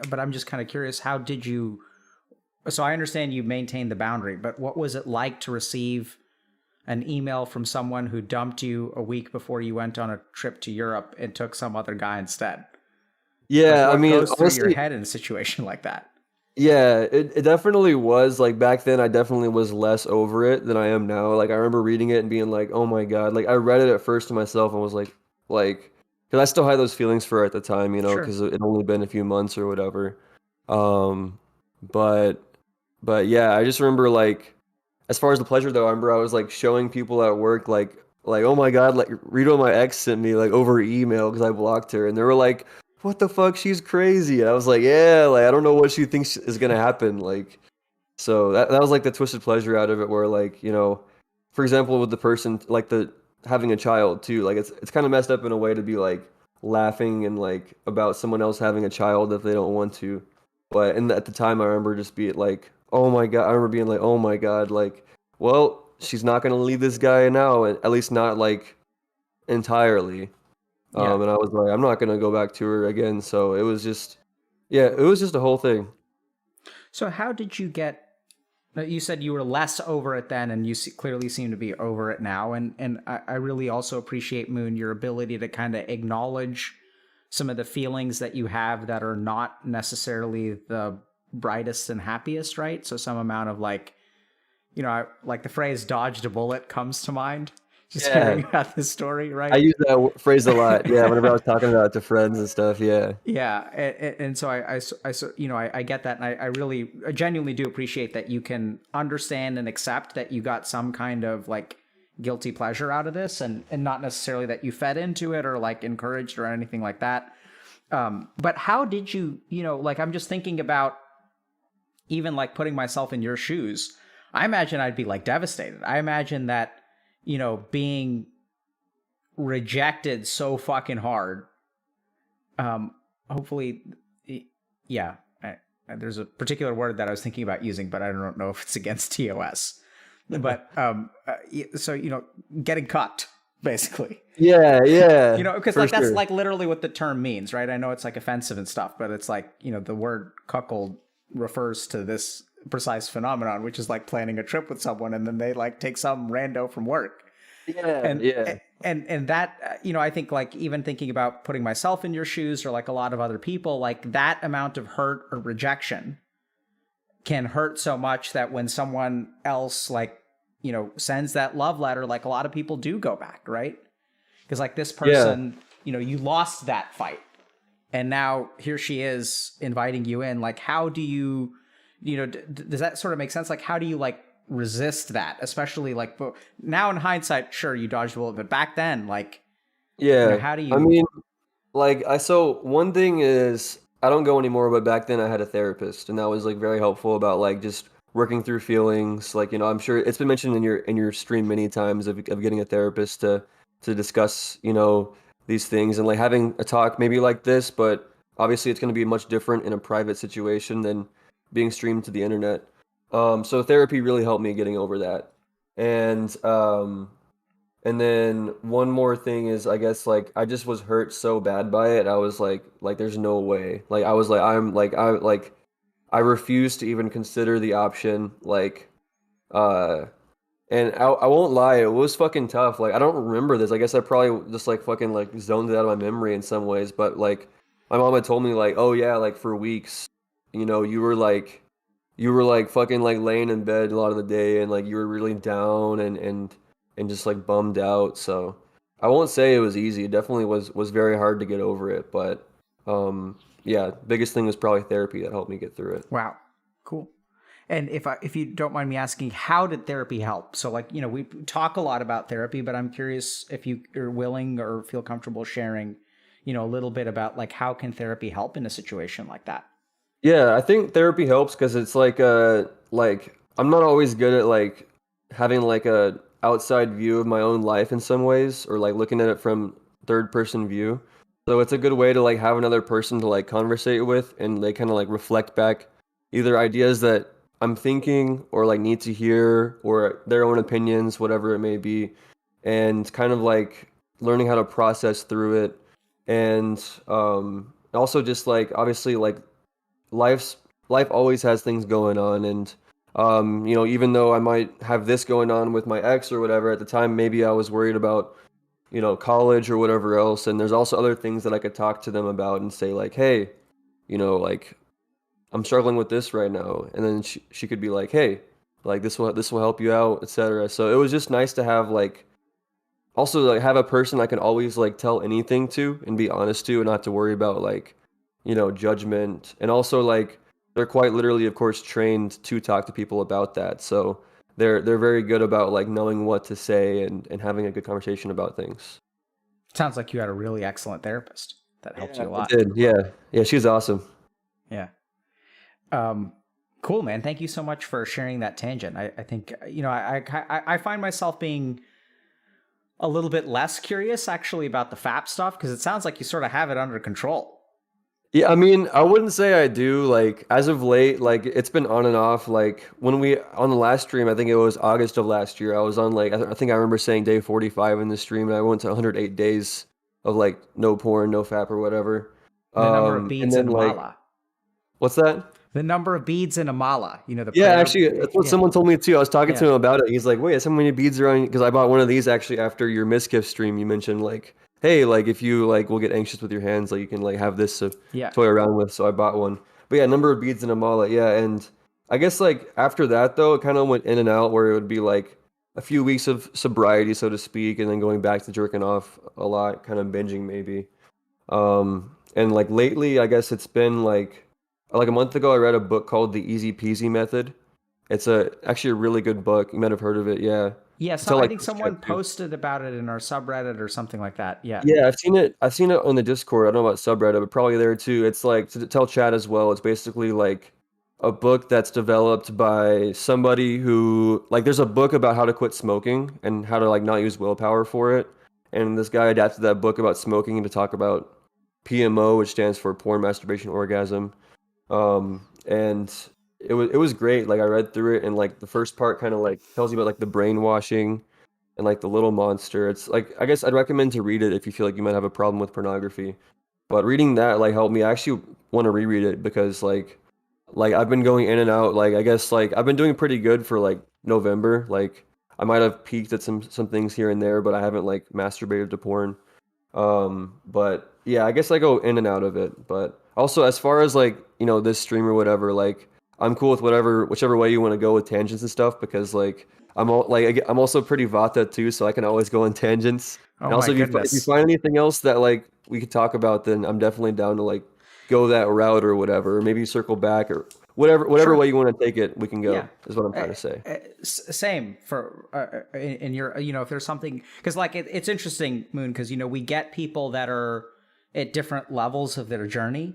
but I'm just kind of curious, how did you, so I understand you maintained the boundary, but what was it like to receive an email from someone who dumped you a week before you went on a trip to Europe and took some other guy instead? Like, Yeah, I what mean, goes through your honestly, head in a situation like that? yeah, it definitely was like back then I definitely was less over it than I am now. Like I remember reading it and being like, "Oh my God." Like I read it at first to myself and was like cuz I still had those feelings for her at the time, Sure. cuz it only been a few months or whatever. Um but but yeah, I just remember like as far as the pleasure though, I remember I was like showing people at work like oh my God, like read what my ex sent me like over email because I blocked her, and they were like, "What the fuck? She's crazy." And I was like, "Yeah, like I don't know what she thinks is gonna happen." Like, so that was like the twisted pleasure out of it, where like for example, with the person like the having a child too, like it's kind of messed up in a way to be like laughing and like about someone else having a child if they don't want to, but at the time I remember just being like, "Oh my God," I remember being like, "Oh my God," like, well, she's not gonna leave this guy now, at least not like entirely. Yeah. And I was like, I'm not gonna go back to her again. So it was just, yeah, it was just a whole thing. So how did you get, you said you were less over it then, and you clearly seem to be over it now. And I really also appreciate, Moon, your ability to kind of acknowledge some of the feelings that you have that are not necessarily the brightest and happiest, right? So some amount of like, like the phrase "dodged a bullet" comes to mind. Just Yeah, hearing about this story, I right? use that phrase a lot. Yeah, whenever I was talking about it to friends and stuff. Yeah, Yeah, and so I get that, and I genuinely do appreciate that you can understand and accept that you got some kind of like guilty pleasure out of this, and not necessarily that you fed into it or like encouraged or anything like that. But how did you, like I'm just thinking about even like putting myself in your shoes. I imagine I'd be like devastated. I imagine that, being rejected so fucking hard, um hopefully, yeah, there's a particular word that I was thinking about using, but I don't know if it's against TOS, but so getting cucked, basically. yeah, yeah, Because for like that's sure. like literally what the term means, right? I know it's like offensive and stuff, but it's like, the word cuckold refers to this precise phenomenon, which is like planning a trip with someone and then they like take some rando from work. Yeah, and yeah, and that, I think like even thinking about putting myself in your shoes or like a lot of other people, like that amount of hurt or rejection can hurt so much that when someone else like, sends that love letter, like a lot of people do go back, right? Because like this yeah, person, you lost that fight, and now here she is inviting you in. Like, how do you, does that sort of make sense? Like, how do you like resist that? Especially like, now in hindsight, sure, you dodged a bullet, but back then, like, yeah. how do I you? mean, like so one thing is I don't go anymore, but back then I had a therapist, and that was like very helpful about like just working through feelings. Like, I'm sure it's been mentioned in your stream many times of getting a therapist to discuss, these things and like having a talk maybe like this, but obviously it's going to be much different in a private situation than being streamed to the internet. So therapy really helped me getting over that. And and then one more thing is, I guess, like I just was hurt so bad by it. I was like there's no way. Like I was like I refuse to even consider the option. Uh and I won't lie, it was fucking tough. Like I don't remember this. I guess I probably just like fucking like zoned it out of my memory in some ways, but like my mom had told me like, "Oh yeah, like for weeks, you were like fucking like laying in bed a lot of the day and like you were really down and just like bummed out." So I won't say it was easy. It definitely was very hard to get over it, but yeah, biggest thing was probably therapy that helped me get through it. Wow, cool. And if you don't mind me asking, how did therapy help? So like, we talk a lot about therapy, but I'm curious if you are willing or feel comfortable sharing, a little bit about like how can therapy help in a situation like that? Yeah, I think therapy helps because it's like I'm not always good at like having like a outside view of my own life in some ways or like looking at it from third person view. So it's a good way to like have another person to like conversate with and they kind of like reflect back either ideas that I'm thinking or like need to hear or their own opinions, whatever it may be. And kind of like learning how to process through it, and also just like obviously like life's life always has things going on, and you know, even though I might have this going on with my ex or whatever at the time, maybe I was worried about, you know, college or whatever else, and there's also other things that I could talk to them about and say like, hey, you know, like I'm struggling with this right now, and then she could be like, hey, like this will help you out, etc. So it was just nice to have like also like have a person I can always like tell anything to and be honest to and not to worry about like, you know, judgment. And also like they're quite literally of course trained to talk to people about that. So they're very good about like knowing what to say and having a good conversation about things. Sounds like you had a really excellent therapist that helped Yeah, you a I lot. did. Yeah. Yeah, she's awesome. Yeah. Um, cool, man. Thank you so much for sharing that tangent. I think, you know, I find myself being a little bit less curious actually about the FAP stuff because it sounds like you sort of have it under control. Yeah, I mean, I wouldn't say I do. Like, as of late, like, it's been on and off. Like, when we, on the last stream, I think it was August of last year, I was on, like, I think I remember saying day 45 in the stream, and I went to 108 days of, like, no porn, no fap or whatever. The number of And beads in then, a like, mala. what's that? The number of beads in a mala. You know, the Yeah, prayer. actually, that's what Yeah. someone told me too. I was talking to Yeah. him about it. He's like, "Wait, how many beads are on?" Because I bought one of these actually after your Misgift stream. You mentioned like, "Hey, like if you like will get anxious with your hands, like you can like have this to Yeah. toy around with." So I bought one. But yeah, number of beads in a mala. Yeah, and I guess like after that though, it kind of went in and out where it would be like a few weeks of sobriety, so to speak, and then going back to jerking off a lot, kind of binging maybe. And like lately, I guess it's been like a month ago, I read a book called The Easy Peasy Method. It's actually a really good book. You might have heard of it, yeah. Yeah. To So tell I like think this someone trip too. posted about it in our subreddit or something like that. Yeah. Yeah, I've seen it. I've seen it on the Discord. I don't know about subreddit, but probably there too. It's like to tell chat as well. It's basically like a book that's developed by somebody who like there's a book about how to quit smoking and how to like not use willpower for it. And this guy adapted that book about smoking to talk about PMO, which stands for porn masturbation orgasm. And it was great. Like I read through it, and like the first part kind of like tells you about like the brainwashing and like the little monster. It's like I guess I'd recommend to read it if you feel like you might have a problem with pornography. But reading that like helped me. I actually want to reread it because like I've been going in and out. Like I guess like I've been doing pretty good for like November. Like I might have peaked at some things here and there, but I haven't like masturbated to porn. But yeah, I guess I go in and out of it. But also, as far as like, you know, this stream or whatever, like I'm cool with whichever way you want to go with tangents and stuff because like I'm also pretty Vata too, so I can always go on tangents. Oh And my also, if you goodness. find anything else that like we could talk about, then I'm definitely down to like go that route or whatever, or maybe circle back or whatever Sure. way you want to take it, we can go. Yeah. Is what I'm Uh, trying to say. Same for in your, you know, if there's something, because like it's interesting, Moon, because you know we get people that are at different levels of their journey,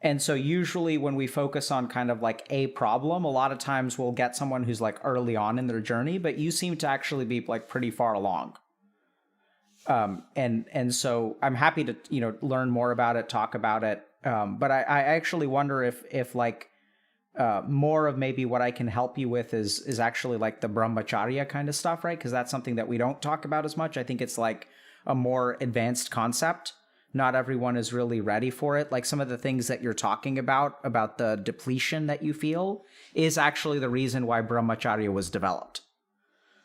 and so usually when we focus on kind of like a problem, a lot of times we'll get someone who's like early on in their journey, but you seem to actually be like pretty far along. And so I'm happy to, you know, learn more about it, talk about it. But I actually wonder if like more of maybe what I can help you with is actually like the brahmacharya kind of stuff, right? Because that's something that we don't talk about as much. I think it's like a more advanced concept. Not everyone is really ready for it. Like some of the things that you're talking about the depletion that you feel, is actually the reason why brahmacharya was developed.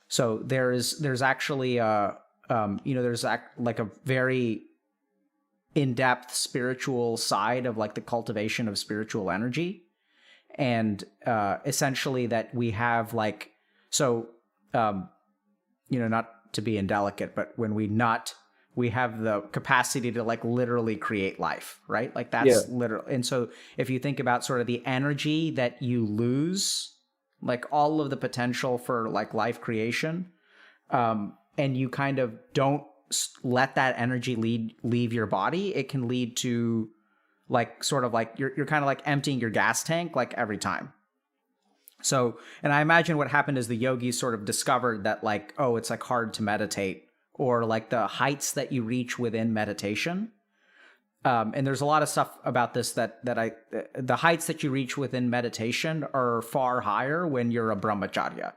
So there's actually you know, there's like a very in-depth spiritual side of like the cultivation of spiritual energy, and essentially that we have like, so you know, not to be indelicate, but when we nut, we have the capacity to like literally create life, right? Like Yeah. that's literal. And so if you think about sort of the energy that you lose, like all of the potential for like life creation, and you kind of don't let that energy leave your body, it can lead to like sort of like you're kind of like emptying your gas tank like every time. So, and I imagine what happened is the yogis sort of discovered that like, oh, it's like hard to meditate, or like the heights that you reach within meditation. And there's a lot of stuff about this that the heights that you reach within meditation are far higher when you're a brahmacharya.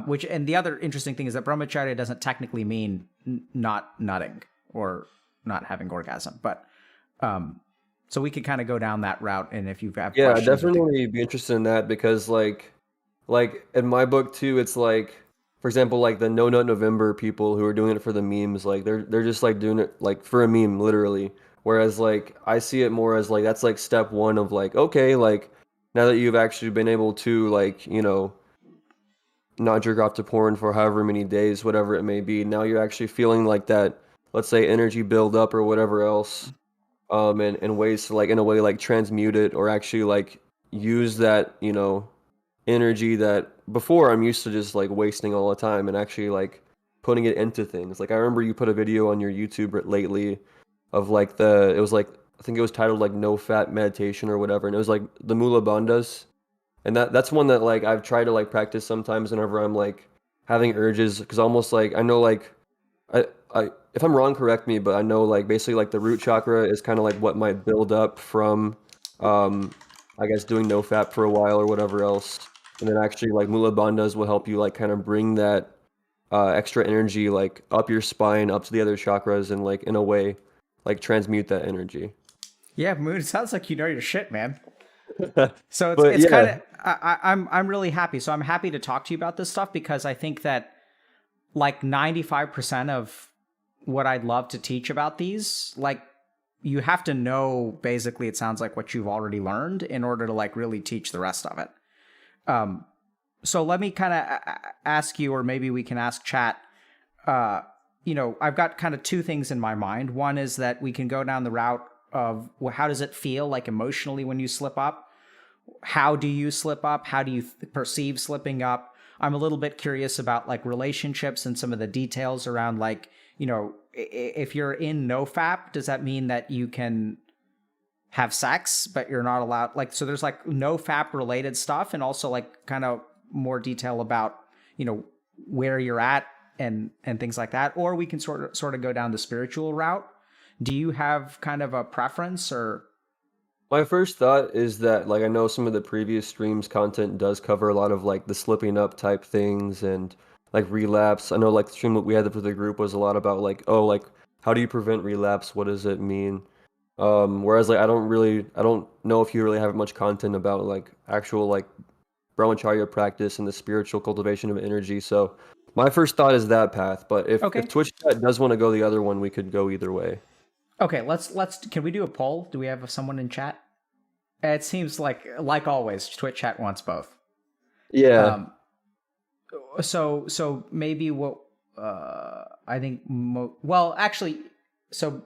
Which, and the other interesting thing is that brahmacharya doesn't technically mean not nutting or not having orgasm, but so we could kind of go down that route. And if you have Yeah, I'd questions or things, definitely be interested in that because like in my book too, it's like, for example, like the No Nut November people who are doing it for the memes, like they're just like doing it like for a meme, literally. Whereas like I see it more as like that's like step one of like, okay, like now that you've actually been able to like, not jerk off to porn for however many days, whatever it may be, now you're actually feeling like that, let's say energy build up or whatever else, and ways to like in a way like transmute it or actually like use that, energy that before I'm used to just like wasting all the time and actually like putting it into things. Like I remember you put a video on your YouTube lately of like it was like I think it was titled like no fat meditation or whatever, and it was like the Mula Bandhas, and that's one that like I've tried to like practice sometimes whenever I'm like having urges because almost like I know like I if I'm wrong correct me, but I know like basically like the root chakra is kind of like what might build up from um I guess doing no fap for a while or whatever else, and then actually like Mula Bandhas will help you like kind of bring that extra energy like up your spine up to the other chakras and like in a way like transmute that energy. yeah, Moon, it sounds like you know your shit, man. So But it's kind yeah, of I'm really happy. So I'm happy to talk to you about this stuff because I think that like 95% of what I'd love to teach about these, like you have to know basically it sounds like what you've already learned in order to like really teach the rest of it. Um, so let me kind of ask you, or maybe we can ask chat. I've got kind of two things in my mind. One is that we can go down the route of well, how does it feel like emotionally when you slip up? How do you slip up? How do you perceive slipping up? I'm a little bit curious about like relationships and some of the details around like, if you're in NoFap, does that mean that you can have sex, but you're not allowed? Like, so there's like NoFap related stuff and also like kind of more detail about, where you're at and things like that. Or we can sort of go down the spiritual route. Do you have kind of a preference or? my first thought is that like I know some of the previous streams content does cover a lot of like the slipping up type things and like relapse. I know like the stream that we had for the group was a lot about like, oh, like how do you prevent relapse? What does it mean? Whereas like I don't know if you really have much content about like actual like brahmacharya practice and the spiritual cultivation of energy. So my first thought is that path, but if Okay. Twitch chat does want to go the other one, we could go either way. Okay, can we do a poll? Do we have someone in chat? It seems like always, Twitch chat wants both. Yeah. Um, so maybe what I think well, actually, so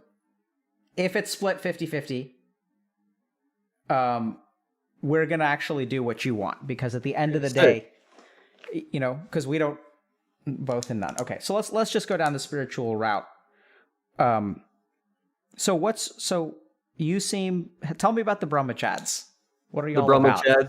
if it's split 50-50, we're going to actually do what you want because at the end of the Sick. day, because we don't both and none. Okay, so let's just go down the spiritual route. Um so you seem tell me about the brahmachads. What are The y'all Brahma about? Chad.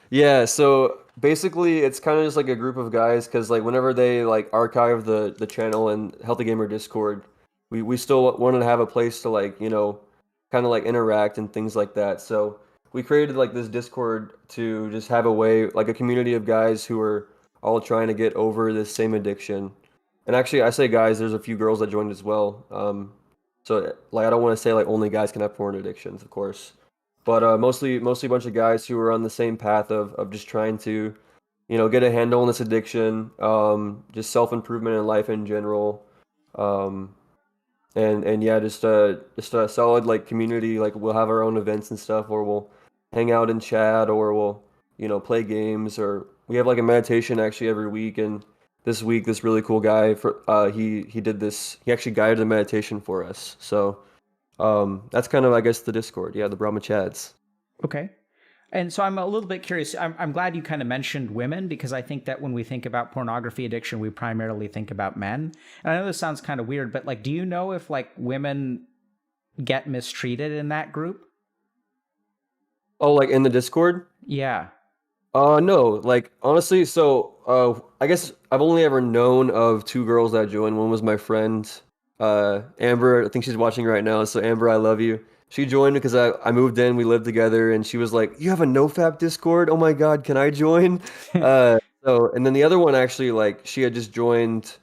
Yeah, so basically it's kind of just like a group of guys because like whenever they like archive the channel and Healthy Gamer Discord, we still wanted to have a place to like, kind of like interact and things like that. So we created like this Discord to just have a way, like a community of guys who are all trying to get over this same addiction. And actually, I say guys, there's a few girls that joined as well. So like I don't want to say like only guys can have porn addictions, of course. But mostly a bunch of guys who are on the same path of just trying to, get a handle on this addiction, just self-improvement in life in general. Um, and yeah, just a solid like community. Like we'll have our own events and stuff, or we'll hang out and chat, or we'll play games, or we have like a meditation actually every week. And this week, this really cool guy for he did this. He actually guided the meditation for us. So that's kind of I guess the Discord. Yeah, the Brahma Chads. Okay. And so I'm a little bit curious. I'm glad you kind of mentioned women because I think that when we think about pornography addiction, we primarily think about men. And I know this sounds kind of weird, but like, do you know if like women get mistreated in that group? Oh, like in the Discord? Yeah. No, like honestly, so I guess I've only ever known of two girls that joined. One was my friend, Amber. I think she's watching right now. So Amber, I love you. She joined because I moved in, we lived together, and she was like, "You have a NoFap Discord? Oh my God, can I join?" So, and then the other one actually, like, she had just joined,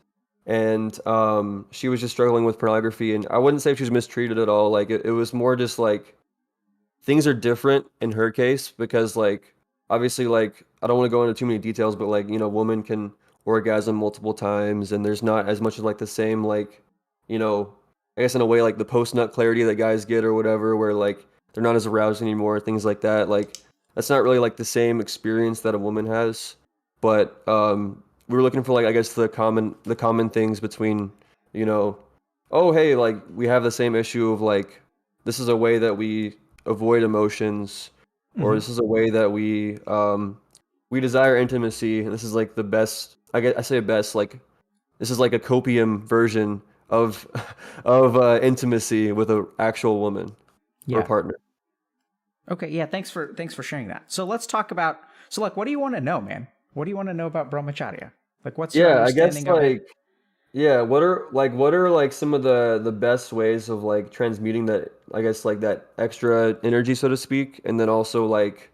and she was just struggling with pornography, and I wouldn't say she was mistreated at all. Like, it was more just like things are different in her case because, like, obviously, like, I don't want to go into too many details, but like, women can orgasm multiple times, and there's not as much of like the same, like, you know, I guess in a way, like the post nut clarity that guys get or whatever, where like they're not as aroused anymore, things like that. Like, that's not really like the same experience that a woman has. But we were looking for like I guess the common things between, you know, oh hey, like we have the same issue of like this is a way that we avoid emotions, or Hmm. this is a way that we desire intimacy, and this is like the best. I say best, like this is like a copium version of of intimacy with an actual woman or Yeah. partner. Okay. Yeah. Thanks for sharing that. So let's talk about. So like, what do you want to know, man? What do you want to know about brahmacharya? Like, what's your Yeah, I guess understanding of it? like yeah, what are like some of the best ways of like transmuting that I guess like that extra energy so to speak, and then also like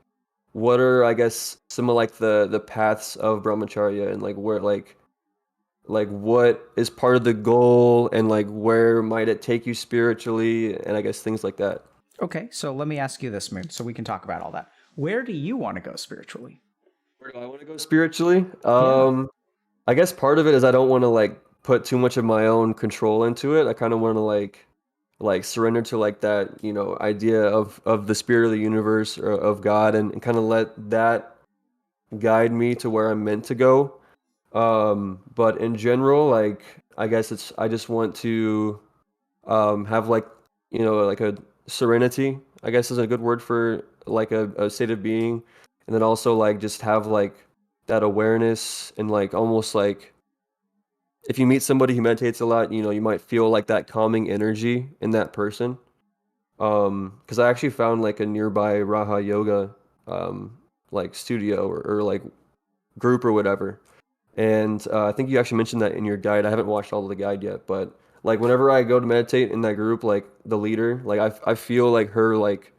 what are I guess some of like the paths of brahmacharya and like where like what is part of the goal and like where might it take you spiritually and I guess things like that. Okay. So let me ask you this, Moon, so we can talk about all that. Where do you want to go spiritually? Where do I want to go spiritually? Yeah. I guess part of it is I don't want to like put too much of my own control into it. I kind of want to like surrender to like that, idea of the spirit of the universe or of God and kind of let that guide me to where I'm meant to go. But in general, like I guess I just want to have like like a serenity, I guess is a good word for like a state of being, and then also like just have like that awareness and like almost like if you meet somebody who meditates a lot, you might feel like that calming energy in that person. Because I actually found like a nearby Raha Yoga like studio or like group or whatever. And I think you actually mentioned that in your guide. I haven't watched all of the guide yet, but like whenever I go to meditate in that group, like the leader, like I feel like her like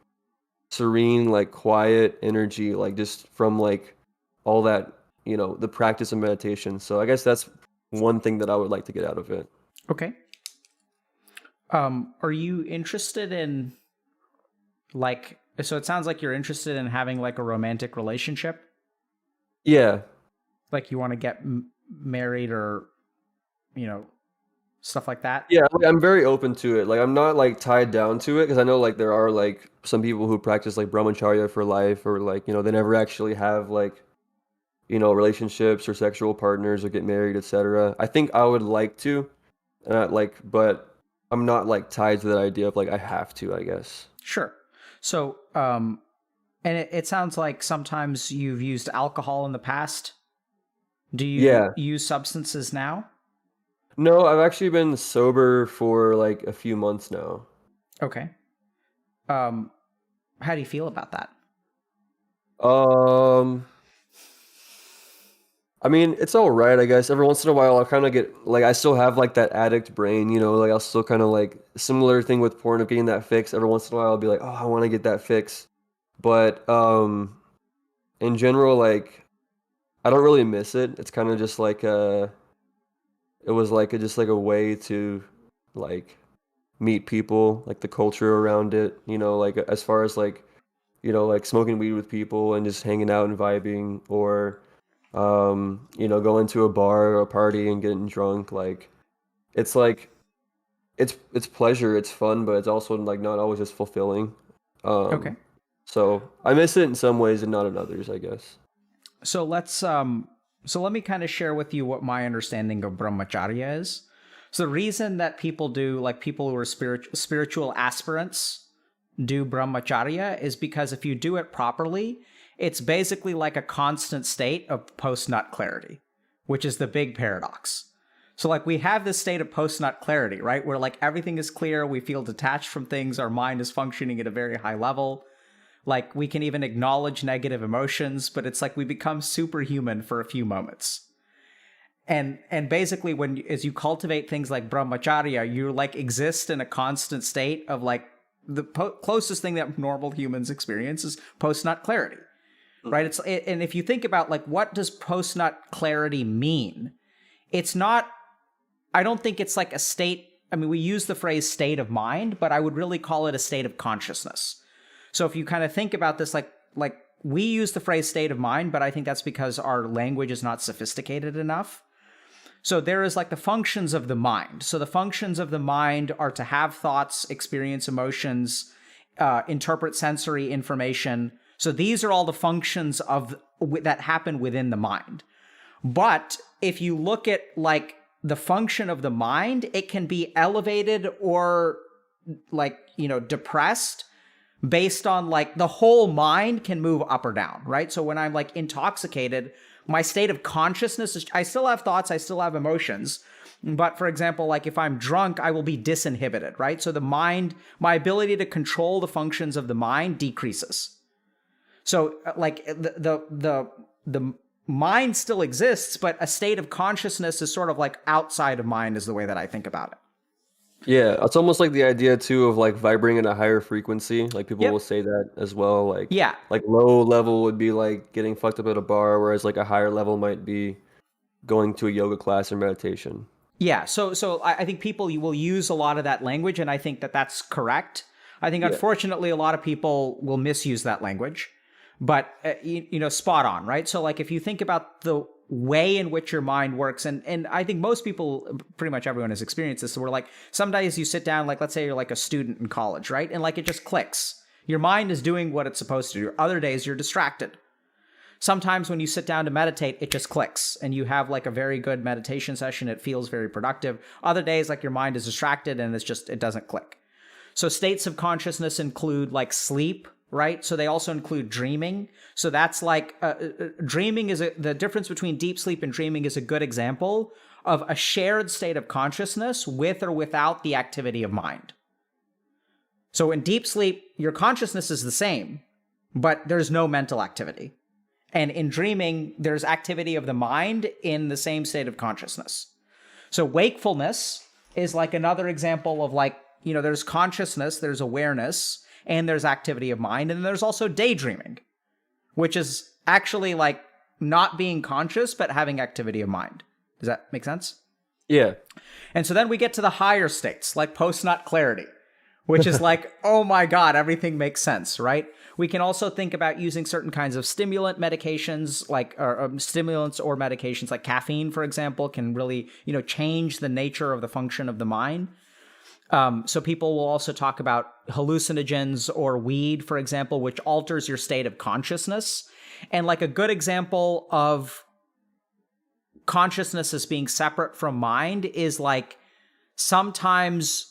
serene, like quiet energy, like just from like all that, the practice of meditation. So I guess that's one thing that I would like to get out of it. Okay. Are you interested in like? So it sounds like you're interested in having like a romantic relationship. Yeah. Like you want to get married or you know stuff like that. Yeah, like, I'm very open to it. Like I'm not like tied down to it because I know like there are like some people who practice like brahmacharya for life or like, they never actually have like relationships or sexual partners or get married, etc. I think I would like to, but I'm not like tied to that idea of like I have to, I guess. Sure. So, and it sounds like sometimes you've used alcohol in the past. Do you Yeah. use substances now? No, I've actually been sober for like a few months now. Okay. Um, how do you feel about that? Um, I mean, it's all right, I guess. Every once in a while, I'll kind of get like I still have like that addict brain, like I'll still kind of like similar thing with porn of getting that fix. Every once in a while, I'll be like, oh, I want to get that fix. But in general, like I don't really miss it. It's kind of just like it was like just like a way to like meet people, like the culture around it, like as far as like, like smoking weed with people and just hanging out and vibing or going to a bar or a party and getting drunk. It's like it's pleasure, it's fun, but it's also like not always as fulfilling. Okay. Um so I miss it in some ways and not in others, I guess. So so let me kind of share with you what my understanding of brahmacharya is. So the reason that people do like people who are spiritual aspirants do brahmacharya is because if you do it properly, it's basically like a constant state of post nut clarity, which is the big paradox. So like we have this state of post nut clarity, right? Where like everything is clear, we feel detached from things, our mind is functioning at a very high level. Like we can even acknowledge negative emotions, but it's like we become superhuman for a few moments. And basically when as you cultivate things like brahmacharya, you like exist in a constant state of like the closest thing that normal humans experience is post nut clarity, right? And if you think about like, what does post-nut clarity mean? It's not, I don't think it's like a state. I mean, we use the phrase state of mind, but I would really call it a state of consciousness. So if you kind of think about this, like we use the phrase state of mind, but I think that's because our language is not sophisticated enough. So there is like the functions of the mind. So the functions of the mind are to have thoughts, experience emotions, interpret sensory information. So these are all the functions that happen within the mind. But if you look at like the function of the mind, it can be elevated or like, depressed based on like the whole mind can move up or down, right? So when I'm like intoxicated, my state of consciousness is, I still have thoughts, I still have emotions. But for example, like if I'm drunk, I will be disinhibited, right? So the mind, my ability to control the functions of the mind decreases. So like the mind still exists, but a state of consciousness is sort of like outside of mind is the way that I think about it. Yeah, it's almost like the idea too of like vibrating at a higher frequency. Like people Yep. will say that as well. Like Yeah. like low level would be like getting fucked up at a bar, whereas like a higher level might be going to a yoga class or meditation. Yeah. So I think people will use a lot of that language, and I think that that's correct. I think, Yeah. unfortunately, a lot of people will misuse that language, but, spot on, right? So like if you think about the way in which your mind works, and I think most people, pretty much everyone has experienced this, where like some days you sit down, like let's say you're like a student in college, right? And like it just clicks. Your mind is doing what it's supposed to do. Other days you're distracted. Sometimes when you sit down to meditate, it just clicks and you have like a very good meditation session. It feels very productive. Other days, like your mind is distracted and it doesn't click. So states of consciousness include like sleep, right? So they also include dreaming. So that's like dreaming is the difference between deep sleep and dreaming is a good example of a shared state of consciousness with or without the activity of mind. So in deep sleep, your consciousness is the same, but there's no mental activity. And in dreaming, there's activity of the mind in the same state of consciousness. So wakefulness is like another example of like, there's consciousness, there's awareness, and there's activity of mind. And there's also daydreaming, which is actually like not being conscious, but having activity of mind. Does that make sense? Yeah. And so then we get to the higher states, like post-nut clarity, which is like, oh my God, everything makes sense, right? We can also think about using certain kinds of stimulant medications, like stimulants or medications like caffeine, for example, can really, change the nature of the function of the mind. So people will also talk about hallucinogens or weed, for example, which alters your state of consciousness. And like a good example of consciousness as being separate from mind is like sometimes,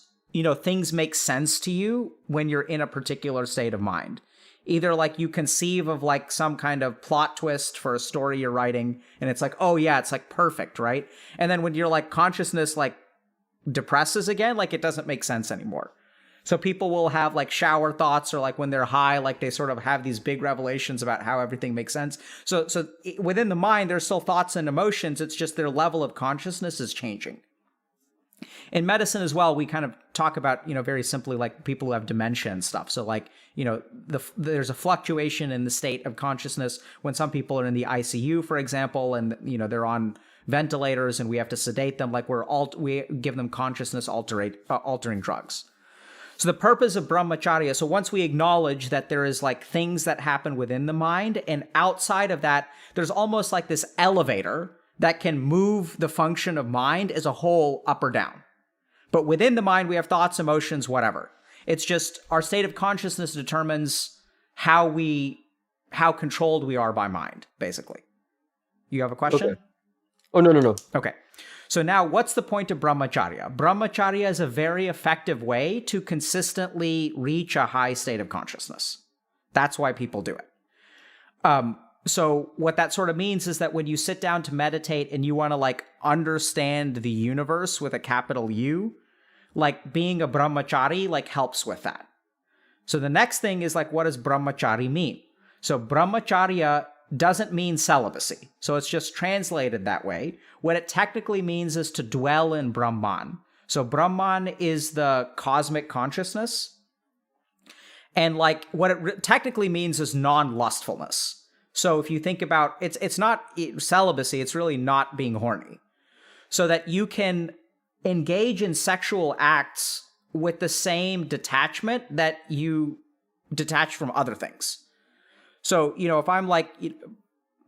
things make sense to you when you're in a particular state of mind. Either like you conceive of like some kind of plot twist for a story you're writing and it's like, oh yeah, it's like perfect, right? And then when you're like consciousness like depresses again, like it doesn't make sense anymore. So people will have like shower thoughts or like when they're high, like they sort of have these big revelations about how everything makes sense. So within the mind, there's still thoughts and emotions. It's just their level of consciousness is changing. In medicine as well, we kind of talk about, very simply like people who have dementia and stuff. So like, there's a fluctuation in the state of consciousness when some people are in the ICU, for example, and, they're on ventilators and we have to sedate them. Like we give them consciousness altering drugs. So the purpose of brahmacharya, so once we acknowledge that there is like things that happen within the mind, and outside of that, there's almost like this elevator that can move the function of mind as a whole up or down. But within the mind, we have thoughts, emotions, whatever. It's just our state of consciousness determines how controlled we are by mind, basically. You have a question? Okay. Oh, no. Okay. So now what's the point of brahmacharya? Brahmacharya is a very effective way to consistently reach a high state of consciousness. That's why people do it. So what that sort of means is that when you sit down to meditate and you want to like understand the universe with a capital U, like being a brahmachari like helps with that. So the next thing is like, what does brahmachari mean? So brahmacharya doesn't mean celibacy. So it's just translated that way. What it technically means is to dwell in Brahman. So Brahman is the cosmic consciousness. And like what it technically means is non-lustfulness. So if you think about it's not celibacy, it's really not being horny. So that you can engage in sexual acts with the same detachment that you detach from other things. So, if I'm like,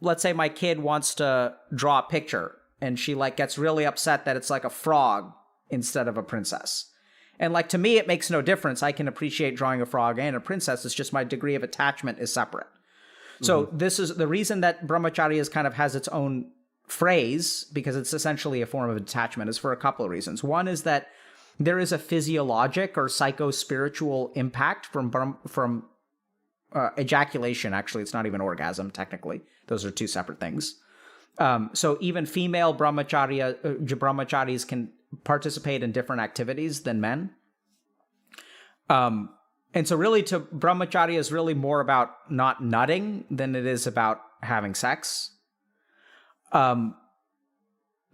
let's say my kid wants to draw a picture and she like gets really upset that it's like a frog instead of a princess. And like, to me, it makes no difference. I can appreciate drawing a frog and a princess. It's just my degree of attachment is separate. So this is the reason that brahmacharya kind of has its own phrase, because it's essentially a form of attachment, is for a couple of reasons. One is that there is a physiologic or psycho-spiritual impact from ejaculation. Actually, it's not even orgasm, technically. Those are two separate things. So even female brahmacharis can participate in different activities than men. And so really brahmacharya is really more about not nutting than it is about having sex.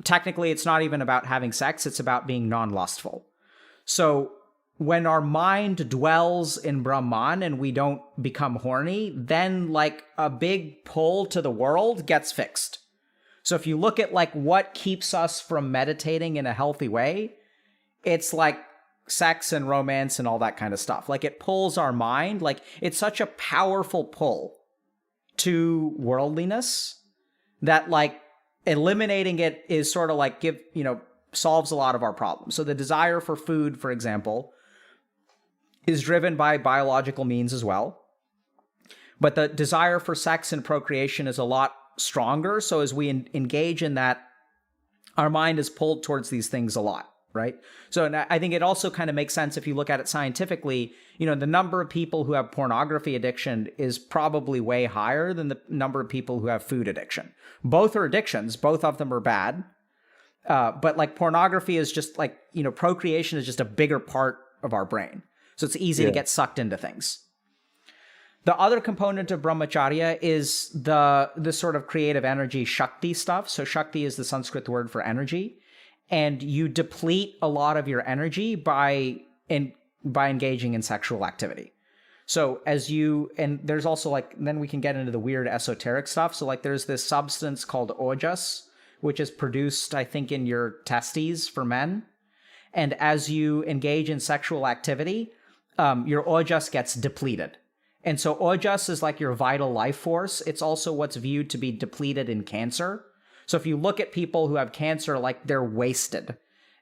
Technically, it's not even about having sex. It's about being non-lustful. So when our mind dwells in Brahman and we don't become horny, then like a big pull to the world gets fixed. So if you look at like what keeps us from meditating in a healthy way, it's like sex and romance and all that kind of stuff. Like it pulls our mind. Like it's such a powerful pull to worldliness that like eliminating it is sort of like solves a lot of our problems. So the desire for food, for example, is driven by biological means as well. But the desire for sex and procreation is a lot stronger. So as we engage in that, our mind is pulled towards these things a lot, right? So I think it also kind of makes sense if you look at it scientifically. The number of people who have pornography addiction is probably way higher than the number of people who have food addiction. Both are addictions. Both of them are bad. But like pornography is just like, procreation is just a bigger part of our brain. So it's easy to get sucked into things. The other component of brahmacharya is the sort of creative energy Shakti stuff. So Shakti is the Sanskrit word for energy. And you deplete a lot of your energy by engaging in sexual activity. So and there's also like, then we can get into the weird esoteric stuff. So like there's this substance called ojas, which is produced, I think, in your testes for men. And as you engage in sexual activity, your ojas gets depleted. And so ojas is like your vital life force. It's also what's viewed to be depleted in cancer. So if you look at people who have cancer, like they're wasted.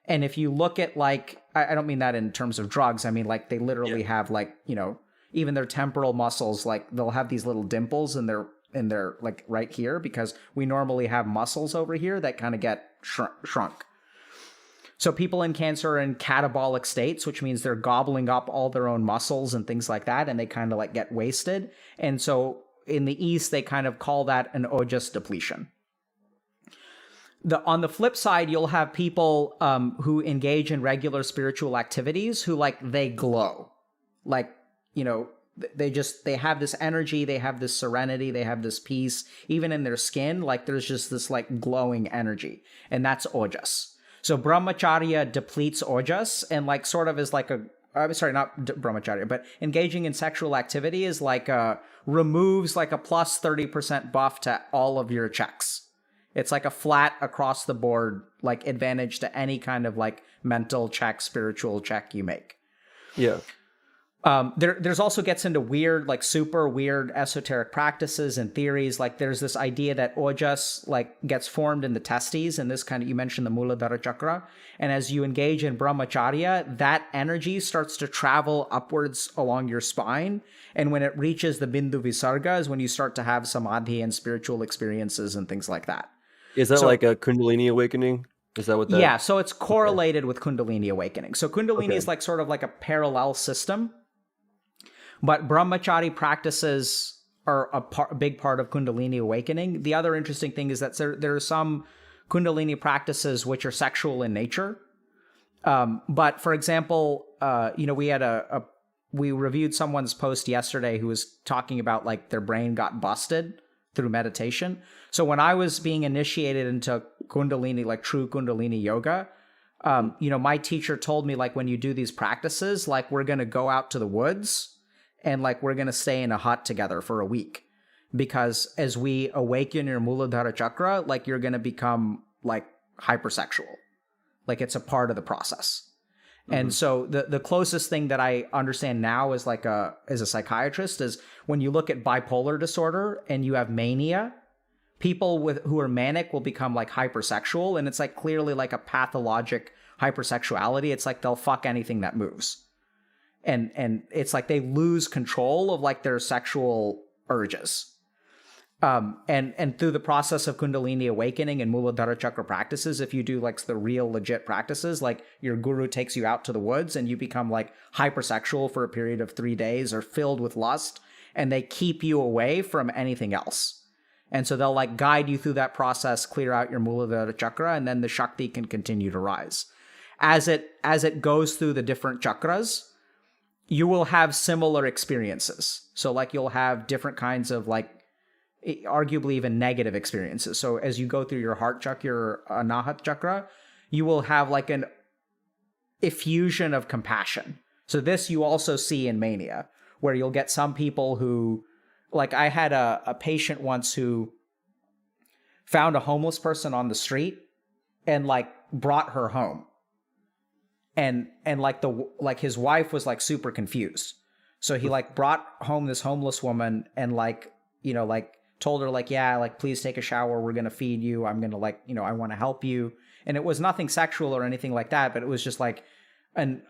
And if you look at like, I don't mean that in terms of drugs. I mean like they literally have like, even their temporal muscles, like they'll have these little dimples in their like right here, because we normally have muscles over here that kind of get shrunk. So people in cancer are in catabolic states, which means they're gobbling up all their own muscles and things like that, and they kind of like get wasted. And so in the East, they kind of call that an ojas depletion. On the flip side, you'll have people who engage in regular spiritual activities who like they glow, like they have this energy, they have this serenity, they have this peace, even in their skin. Like there's just this like glowing energy, and that's ojas. So brahmacharya depletes ojas, and like sort of is like not brahmacharya, but engaging in sexual activity is like removes like a plus 30% buff to all of your checks. It's like a flat across the board, like advantage to any kind of like mental check, spiritual check you make. Yeah. There's also gets into weird, like super weird esoteric practices and theories. Like there's this idea that ojas like gets formed in the testes, and this kind of, you mentioned the Muladhara chakra. And as you engage in brahmacharya, that energy starts to travel upwards along your spine. And when it reaches the bindu visarga is when you start to have samadhi and spiritual experiences and things like that. Is that like a Kundalini awakening? Is that what that? Yeah, so it's correlated with Kundalini awakening. So Kundalini is like sort of like a parallel system. But brahmachari practices are a big part of Kundalini awakening. The other interesting thing is that there are some Kundalini practices which are sexual in nature. But for example, we reviewed someone's post yesterday who was talking about like their brain got busted through meditation. So when I was being initiated into Kundalini, like true Kundalini yoga, my teacher told me like when you do these practices, like we're going to go out to the woods and like we're going to stay in a hut together for a week. because as we awaken your Muladhara chakra, like you're going to become like hypersexual. Like it's a part of the process. And so the closest thing that I understand now is like as a psychiatrist is when you look at bipolar disorder and you have mania, people who are manic will become like hypersexual, and it's like clearly like a pathologic hypersexuality. It's like they'll fuck anything that moves. And it's like they lose control of like their sexual urges. And through the process of Kundalini awakening and Muladhara chakra practices, if you do like the real legit practices, like your guru takes you out to the woods and you become like hypersexual for a period of 3 days or filled with lust, and they keep you away from anything else. And so they'll like guide you through that process, clear out your Muladhara chakra, and then the Shakti can continue to rise. As it goes through the different chakras, you will have similar experiences. So like you'll have different kinds of like arguably even negative experiences. So as you go through your heart chakra, your anahat chakra, you will have like an effusion of compassion. So this you also see in mania, where you'll get some people who, like I had a patient once who found a homeless person on the street and like brought her home. And like his wife was like super confused. So he like brought home this homeless woman and like, you know, like told her like, yeah, like please take a shower. We're going to feed you. I'm going to like, you know, I want to help you. And it was nothing sexual or anything like that, but it was just like an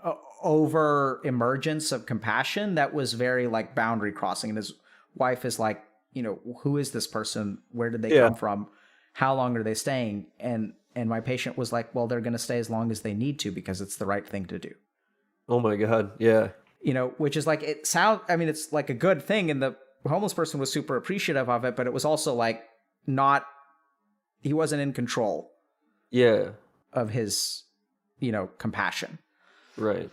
over emergence of compassion that was very like boundary crossing. And his wife is like, you know, who is this person? Where did they come from? How long are they staying? And my patient was like, well, they're going to stay as long as they need to because it's the right thing to do. Oh my God. Yeah. You know, which is like, I mean, it's like a good thing. And the homeless person was super appreciative of it, but it was also like he wasn't in control. Yeah. Of his, you know, compassion. Right.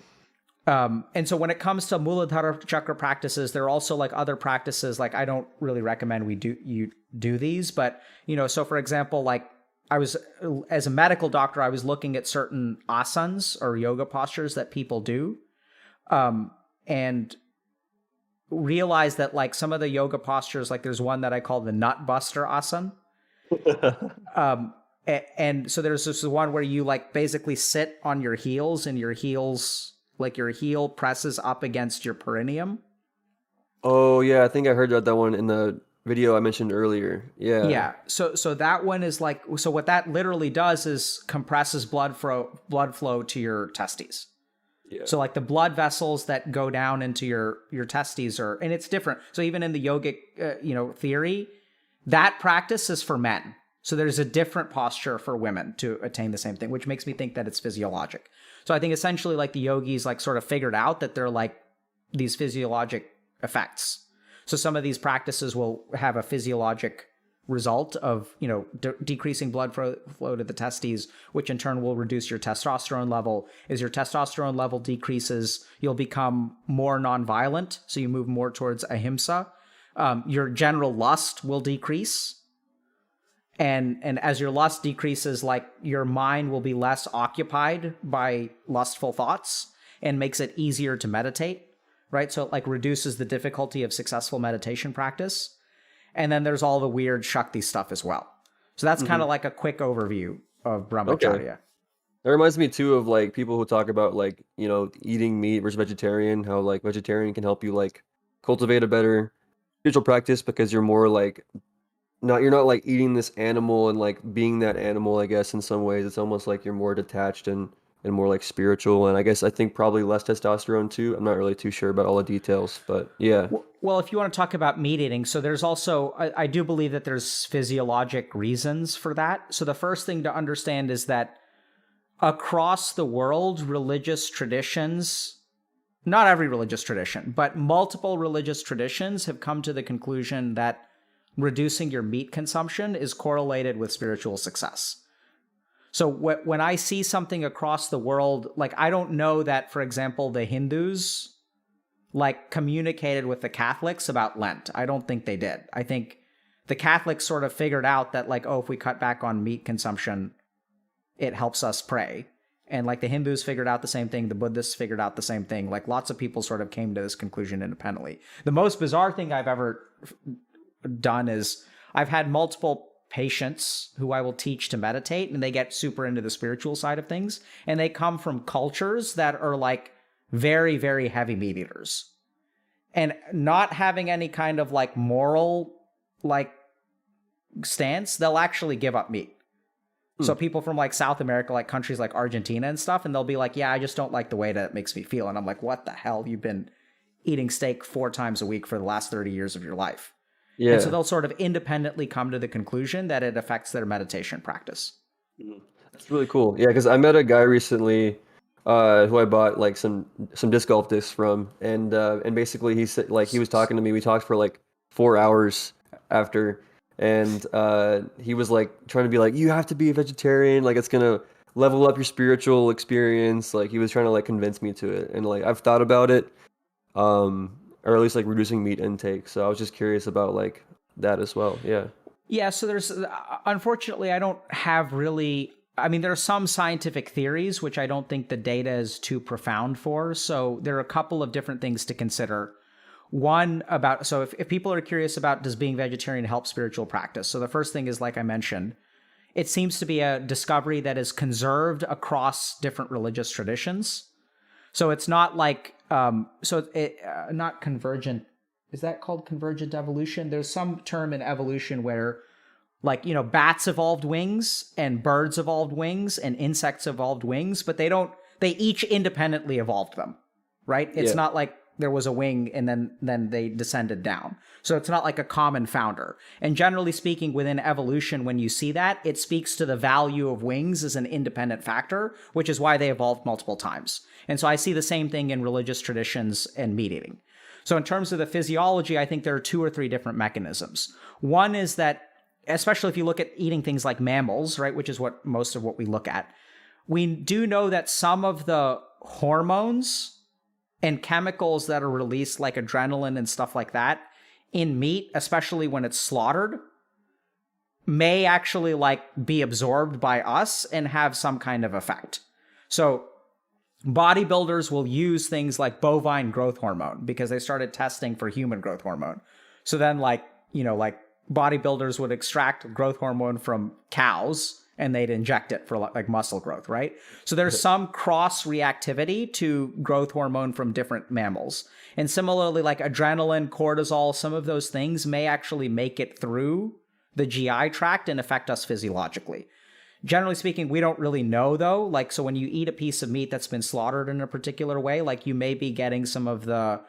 And so when it comes to Muladhara chakra practices, there are also like other practices. Like I don't really recommend you do these, but you know, so for example, like as a medical doctor, I was looking at certain asanas or yoga postures that people do, and realized that like some of the yoga postures, like there's one that I call the nut buster asana. And so there's this one where you like basically sit on your heels and your heel presses up against your perineum. Oh yeah, I think I heard about that one in the video I mentioned earlier. Yeah. Yeah. So that one is like, so what that literally does is compresses blood flow to your testes. Yeah. So like the blood vessels that go down into your testes and it's different. So even in the yogic, theory, that practice is for men. So there's a different posture for women to attain the same thing, which makes me think that it's physiologic. So I think essentially like the yogis like sort of figured out that they're like these physiologic effects. So some of these practices will have a physiologic result of, you know, decreasing blood flow to the testes, which in turn will reduce your testosterone level. As your testosterone level decreases, you'll become more nonviolent. So you move more towards ahimsa. Your general lust will decrease. And as your lust decreases, like your mind will be less occupied by lustful thoughts and makes it easier to meditate, right? So it like reduces the difficulty of successful meditation practice. And then there's all the weird Shakti stuff as well. So that's kind of like a quick overview of brahmacharya. Okay. That reminds me too of like people who talk about like, you know, eating meat versus vegetarian, how like vegetarian can help you like cultivate a better spiritual practice because you're more like you're not like eating this animal and like being that animal, I guess, in some ways. It's almost like you're more detached and more like spiritual. And I think probably less testosterone too. I'm not really too sure about all the details, but yeah. Well, if you want to talk about meat eating, so there's also, I do believe that there's physiologic reasons for that. So the first thing to understand is that across the world, religious traditions, not every religious tradition, but multiple religious traditions have come to the conclusion that reducing your meat consumption is correlated with spiritual success. So when I see something across the world, like I don't know that, for example, the Hindus like communicated with the Catholics about Lent. I don't think they did. I think the Catholics sort of figured out that like, oh, if we cut back on meat consumption, it helps us pray. And like the Hindus figured out the same thing. The Buddhists figured out the same thing. Like lots of people sort of came to this conclusion independently. The most bizarre thing I've ever done is I've had multiple patients who I will teach to meditate, and they get super into the spiritual side of things, and they come from cultures that are like very, very heavy meat eaters, and not having any kind of like moral like stance, they'll actually give up meat. So people from like South America, like countries like Argentina and stuff, and they'll be like, yeah, I just don't like the way that it makes me feel. And I'm like, what the hell? You've been eating steak 4 times a week for the last 30 years of your life. Yeah. And so they'll sort of independently come to the conclusion that it affects their meditation practice. That's really cool. Yeah, because I met a guy recently who I bought like some disc golf discs from, and basically he said, like, he was talking to me. We talked for like 4 hours after, and he was like trying to be like, you have to be a vegetarian, like it's gonna level up your spiritual experience. Like he was trying to like convince me to it, and like I've thought about it, or at least like reducing meat intake. So I was just curious about like that as well. Yeah, so there's unfortunately I don't have really, I mean, there are some scientific theories which I don't think the data is too profound for. So there are a couple of different things to consider. One about, so if people are curious about does being vegetarian help spiritual practice? So the first thing is, like I mentioned, it seems to be a discovery that is conserved across different religious traditions. So it's not like, not convergent. Is that called convergent evolution? There's some term in evolution where, like, bats evolved wings and birds evolved wings and insects evolved wings, but they each independently evolved them, right? It's not like there was a wing and then they descended down. So it's not like a common founder. And generally speaking, within evolution, when you see that, it speaks to the value of wings as an independent factor, which is why they evolved multiple times. And so I see the same thing in religious traditions and meat eating. So in terms of the physiology, I think there are 2 or 3 different mechanisms. One is that, especially if you look at eating things like mammals, right, which is what most of what we look at, we do know that some of the hormones and chemicals that are released, like adrenaline and stuff like that, in meat, especially when it's slaughtered, may actually like be absorbed by us and have some kind of effect. So bodybuilders will use things like bovine growth hormone because they started testing for human growth hormone. So then like bodybuilders would extract growth hormone from cows and they'd inject it for like muscle growth, right? So there's some cross reactivity to growth hormone from different mammals. And similarly, like adrenaline, cortisol, some of those things may actually make it through the GI tract and affect us physiologically. Generally speaking, we don't really know though. Like, so when you eat a piece of meat that's been slaughtered in a particular way, like you may be getting some of the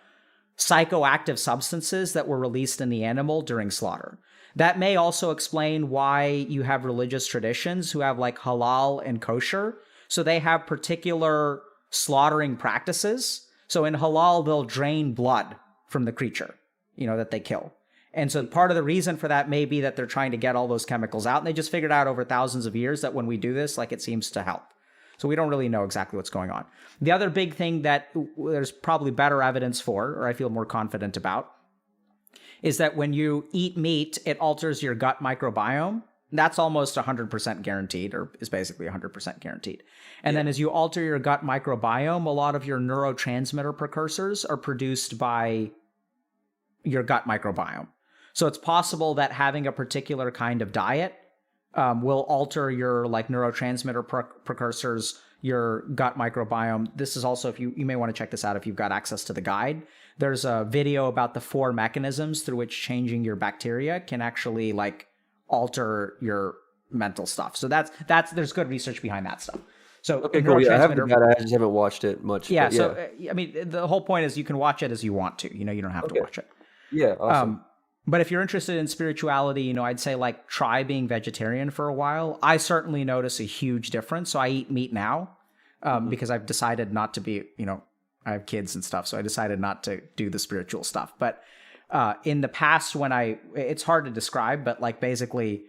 psychoactive substances that were released in the animal during slaughter. That may also explain why you have religious traditions who have like halal and kosher. So they have particular slaughtering practices. So in halal, they'll drain blood from the creature, that they kill. And so part of the reason for that may be that they're trying to get all those chemicals out. And they just figured out over thousands of years that when we do this, like it seems to help. So we don't really know exactly what's going on. The other big thing that there's probably better evidence for, or I feel more confident about, is that when you eat meat, it alters your gut microbiome. That's almost 100% guaranteed, or is basically 100% guaranteed. And then as you alter your gut microbiome, a lot of your neurotransmitter precursors are produced by your gut microbiome. So it's possible that having a particular kind of diet will alter your like neurotransmitter precursors, your gut microbiome. This is also, if you may want to check this out if you've got access to the guide. There's a video about the 4 mechanisms through which changing your bacteria can actually like alter your mental stuff. So that's there's good research behind that stuff. So okay, cool. Yeah, I have the guide. I just haven't watched it much. Yeah. So I mean, the whole point is you can watch it as you want to. You don't have to watch it. Yeah. Awesome. But if you're interested in spirituality, I'd say like try being vegetarian for a while. I certainly notice a huge difference. So I eat meat now because I've decided not to be, I have kids and stuff. So I decided not to do the spiritual stuff. But in the past it's hard to describe, but like basically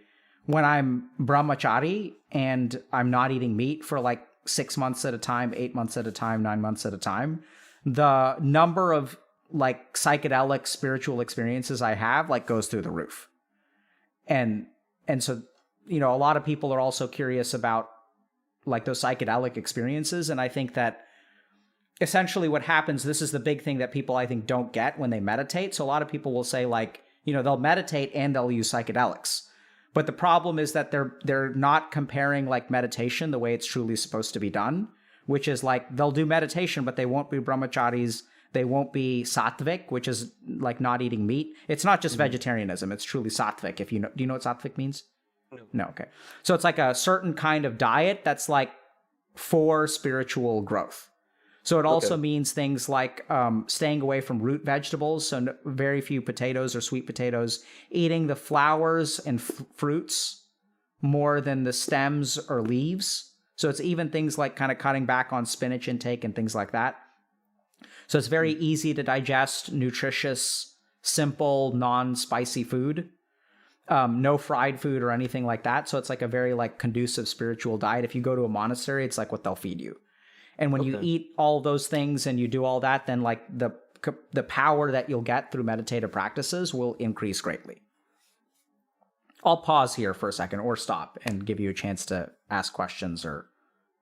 when I'm brahmachari and I'm not eating meat for like 6 months at a time, 8 months at a time, 9 months at a time, the number of like psychedelic spiritual experiences I have like goes through the roof. And so, a lot of people are also curious about like those psychedelic experiences. And I think that essentially what happens, this is the big thing that people I think don't get when they meditate. So a lot of people will say like, they'll meditate and they'll use psychedelics. But the problem is that they're not comparing like meditation the way it's truly supposed to be done, which is like they'll do meditation, but they won't be brahmacharis. They won't be sattvic, which is like not eating meat. It's not just vegetarianism. It's truly sattvic. If you know, do you know what sattvic means? No. Okay. So it's like a certain kind of diet that's like for spiritual growth. So it also means things like staying away from root vegetables, so very few potatoes or sweet potatoes, eating the flowers and fruits more than the stems or leaves. So it's even things like kind of cutting back on spinach intake and things like that. So it's very easy to digest, nutritious, simple, non-spicy food. No fried food or anything like that. So it's like a very like conducive spiritual diet. If you go to a monastery, it's like what they'll feed you. And when you eat all those things and you do all that, then like the power that you'll get through meditative practices will increase greatly. I'll pause here for a second or stop and give you a chance to ask questions or,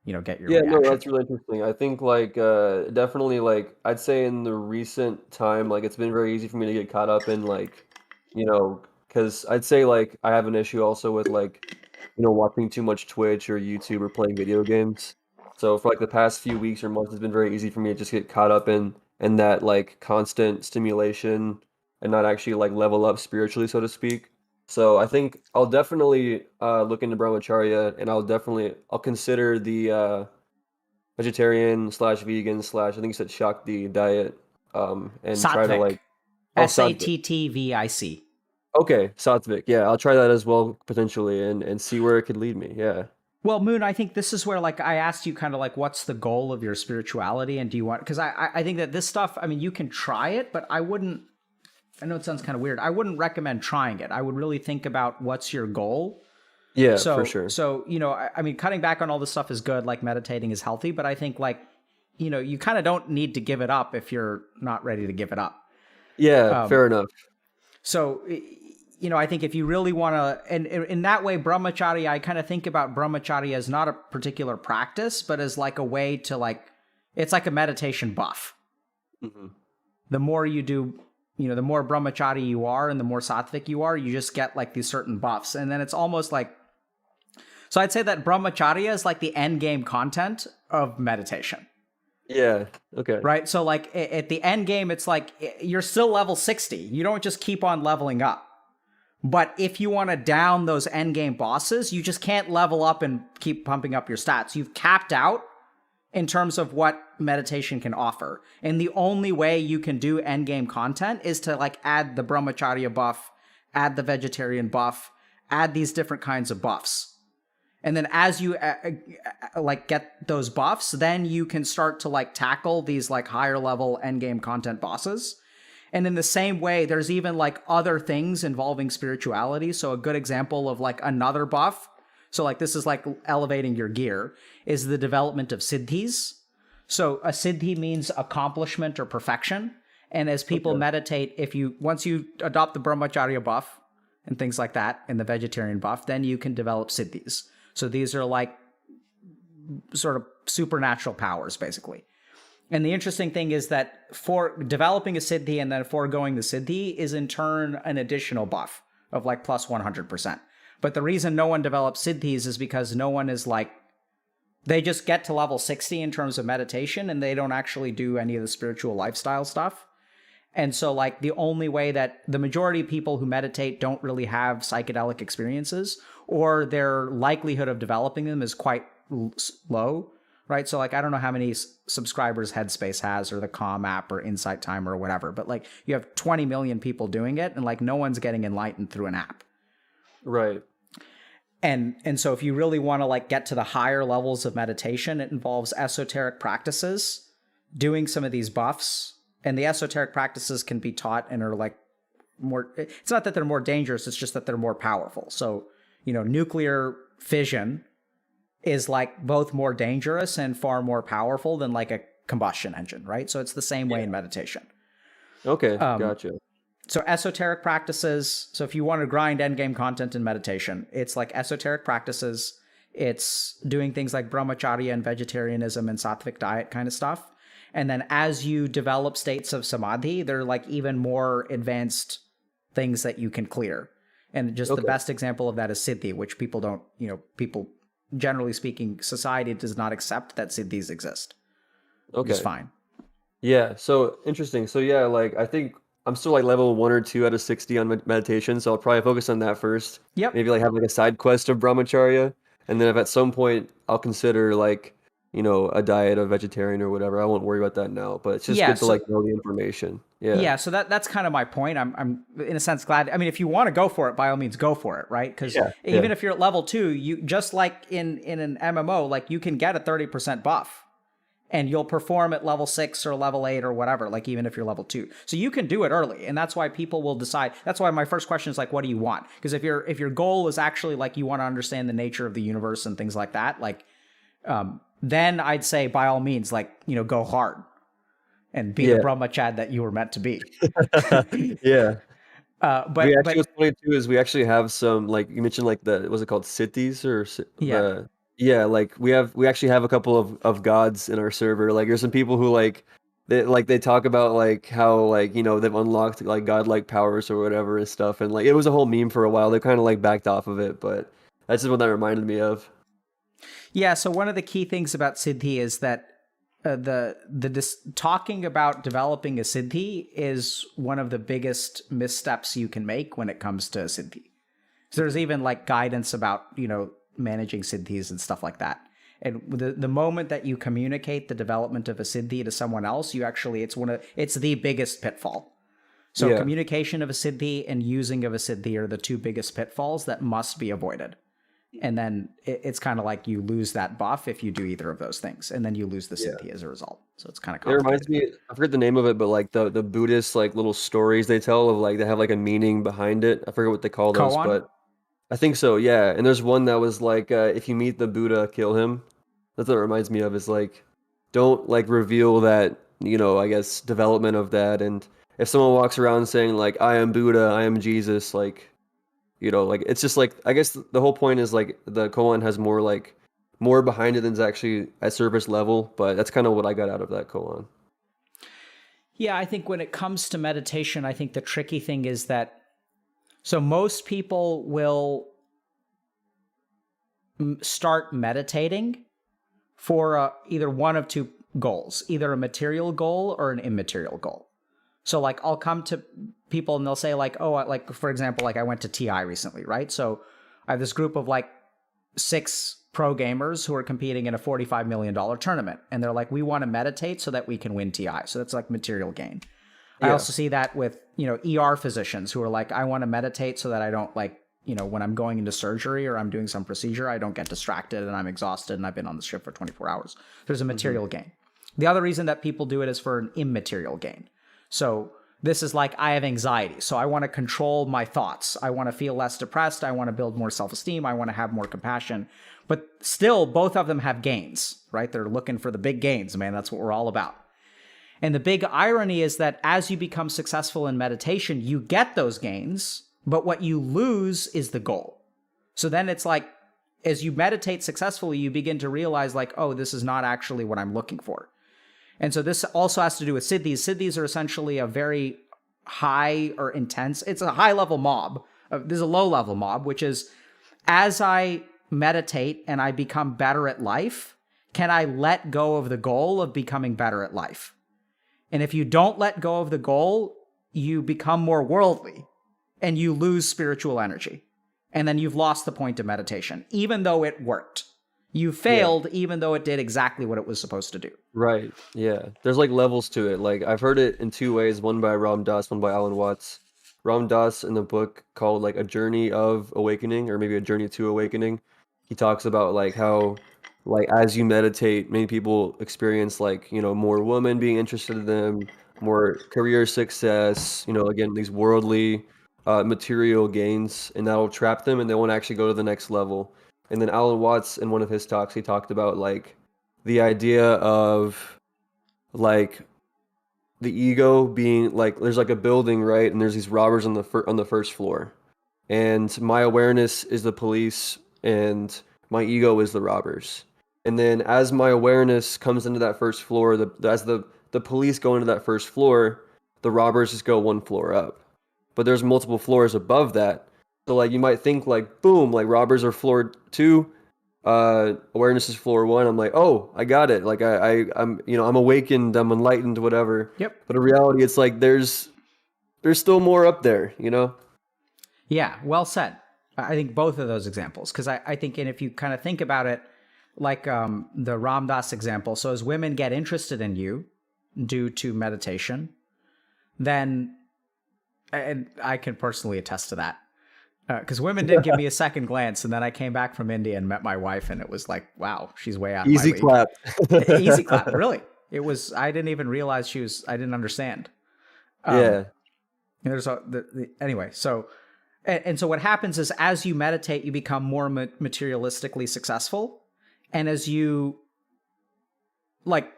get your reaction. No, that's really interesting. I think like definitely like I'd say in the recent time, like it's been very easy for me to get caught up in like, because I'd say like I have an issue also with like, watching too much Twitch or YouTube or playing video games. So for like the past few weeks or months, it's been very easy for me to just get caught up in that like constant stimulation and not actually like level up spiritually, so to speak. So I think I'll definitely look into brahmacharya, and I'll consider the vegetarian slash vegan slash I think you said Shakti diet, and try to Sattvic. like Sattvic. Okay, Sattvic. Yeah, I'll try that as well potentially, and see where it could lead me. Yeah. Well, Moon, I think this is where like I asked you kind of like what's the goal of your spirituality, and do you want, because I think that this stuff, I mean, you can try it, but I know it sounds kind of weird. I wouldn't recommend trying it. I would really think about what's your goal. Yeah, for sure. So, I mean, cutting back on all this stuff is good, like meditating is healthy, but I think like, you kind of don't need to give it up if you're not ready to give it up. Yeah, fair enough. So, I think if you really want to, and in that way, brahmacharya, I kind of think about brahmacharya as not a particular practice, but as like a way to like, it's like a meditation buff. Mm-hmm. The more you do, the more brahmachari you are and the more sattvic you are, you just get like these certain buffs. And then it's almost like, so I'd say that brahmacharya is like the end game content of meditation. Yeah. Okay. Right. So like at the end game, it's like you're still level 60. You don't just keep on leveling up. But if you want to down those end game bosses, you just can't level up and keep pumping up your stats. You've capped out in terms of what meditation can offer. And the only way you can do end game content is to like add the brahmacharya buff, add the vegetarian buff, add these different kinds of buffs. And then as you like get those buffs, then you can start to like tackle these like higher level end game content bosses. And in the same way, there's even like other things involving spirituality. So a good example of like another buff, so like this is like elevating your gear, is the development of siddhis. So a siddhi means accomplishment or perfection. And as people meditate, once you adopt the brahmacharya buff and things like that and the vegetarian buff, then you can develop siddhis. So these are like sort of supernatural powers, basically. And the interesting thing is that for developing a siddhi and then foregoing the siddhi is in turn an additional buff of like plus 100%. But the reason no one develops siddhis is because no one is like, they just get to level 60 in terms of meditation and they don't actually do any of the spiritual lifestyle stuff. And so like the only way that the majority of people who meditate don't really have psychedelic experiences, or their likelihood of developing them is quite low. Right. So like, I don't know how many subscribers Headspace has or the Calm app or Insight Timer or whatever, but like you have 20 million people doing it and like no one's getting enlightened through an app. Right. And so if you really want to like get to the higher levels of meditation, it involves esoteric practices, doing some of these buffs, and the esoteric practices can be taught and are like more, it's not that they're more dangerous. It's just that they're more powerful. So, nuclear fission is like both more dangerous and far more powerful than like a combustion engine, right? So it's the same way in meditation. Okay, gotcha. So esoteric practices, so if you want to grind endgame content in meditation, it's like esoteric practices, it's doing things like brahmacharya and vegetarianism and sattvic diet kind of stuff. And then as you develop states of samadhi, they're like even more advanced things that you can clear. And just the Okay. best example of that is Siddhi, which people don't, people, generally speaking, society does not accept that Siddhis exist, which is Okay. fine. Yeah. So interesting. So yeah, like I think I'm still like level 1 or 2 out of 60 on meditation, so I'll probably focus on that first. Yep. Maybe like have like a side quest of brahmacharya, and then if at some point I'll consider like, a diet of vegetarian or whatever. I won't worry about that now, but it's just Yeah. good to So like know the information. Yeah. yeah, so that's kind of my point. I'm in a sense glad. I mean, if you want to go for it, by all means, go for it, right? Because Yeah. even Yeah. if you're at level 2, you just like in an MMO, like you can get a 30% buff, and you'll perform at level 6 or level 8 or whatever. Like even if you're level 2, so you can do it early, and that's why people will decide. That's why my first question is like, what do you want? Because if your goal is actually like you want to understand the nature of the universe and things like that, like then I'd say by all means, like go hard and be the Yeah. brahmachad that you were meant to be. Yeah. We actually, But what's funny too is we actually have some, like you mentioned, like the, what's it called, cities or yeah, the, yeah, like we actually have a couple of gods in our server. Like there's some people who they talk about like how like they've unlocked like godlike powers or whatever and stuff, and like it was a whole meme for a while. They kind of like backed off of it, but that's just what that reminded me of. yeah. So one of the key things about Siddhi is that talking about developing a Siddhi is one of the biggest missteps you can make when it comes to Siddhi. So there's even like guidance about managing Siddhis and stuff like that. And the moment that you communicate the development of a Siddhi to someone else, it's the biggest pitfall. So Yeah. communication of a Siddhi and using of a Siddhi are the two biggest pitfalls that must be avoided. And then it's kind of like you lose that buff if you do either of those things, and then you lose the Yeah. Siddhi as a result. So it's kind of It reminds complicated. me, I forget the name of it, but like the Buddhist like little stories they tell of like they have like a meaning behind it. I forget what they call those, Koan? but I think so, yeah. And there's one that was like, if you meet the Buddha, kill him. That's what it reminds me of, is like, don't like reveal that, I guess development of that. And if someone walks around saying like, I am Buddha, I am Jesus, like, like it's just like, I guess the whole point is like the koan has more behind it than's actually at surface level. But that's kind of what I got out of that koan. Yeah, I think when it comes to meditation, I think the tricky thing is that so most people will start meditating for either one of two goals, either a material goal or an immaterial goal. So like I'll come to people and they'll say like, oh, like for example, like I went to TI recently, right? So I have this group of like 6 pro gamers who are competing in a $45 million tournament. And they're like, we want to meditate so that we can win TI. So that's like material gain. I Yeah. also see that with, ER physicians who are like, I want to meditate so that I don't like, when I'm going into surgery or I'm doing some procedure, I don't get distracted and I'm exhausted and I've been on the ship for 24 hours. There's a material gain. The other reason that people do it is for an immaterial gain. So this is like, I have anxiety, so I want to control my thoughts. I want to feel less depressed. I want to build more self-esteem. I want to have more compassion. But still, both of them have gains, right? They're looking for the big gains, man. That's what we're all about. And the big irony is that as you become successful in meditation, you get those gains, but what you lose is the goal. So then it's like, as you meditate successfully, you begin to realize like, oh, this is not actually what I'm looking for. And so this also has to do with Siddhis. Siddhis are essentially a very high or intense, it's a high level mob. There's a low level mob, which is as I meditate and I become better at life, can I let go of the goal of becoming better at life? And if you don't let go of the goal, you become more worldly and you lose spiritual energy. And then you've lost the point of meditation, even though it worked. You failed, even though it did exactly what it was supposed to do. Right. Yeah. There's like levels to it. Like I've heard it in 2 ways, one by Ram Dass, one by Alan Watts. Ram Dass in the book called like A Journey of Awakening, or maybe A Journey to Awakening, he talks about like how like as you meditate, many people experience like, more women being interested in them, more career success, again, these worldly material gains, and that'll trap them and they won't actually go to the next level. And then Alan Watts in one of his talks, he talked about like the idea of like the ego being like there's like a building, right? And there's these robbers on the first floor. And my awareness is the police and my ego is the robbers. And then as my awareness comes into that first floor, as the police go into that first floor, the robbers just go one floor up. but there's multiple floors above that. So like you might think like boom, like robbers are floor 2, awareness is floor 1. I'm like, oh, I got it. Like I'm I'm awakened, I'm enlightened, whatever. Yep. But in reality, it's like there's still more up there, you know? Yeah, well said. I think both of those examples, because I think, and if you kind of think about it, like the Ram Dass example, so as women get interested in you due to meditation, then, and I can personally attest to that, because women did give me a second glance, and then I came back from India and met my wife, and it was like, wow, she's way out of my Easy league. clap. Easy clap, really. It was, I didn't even realize I didn't understand. Yeah. There's anyway, so, and so what happens is as you meditate, you become more materialistically successful. And as you, like,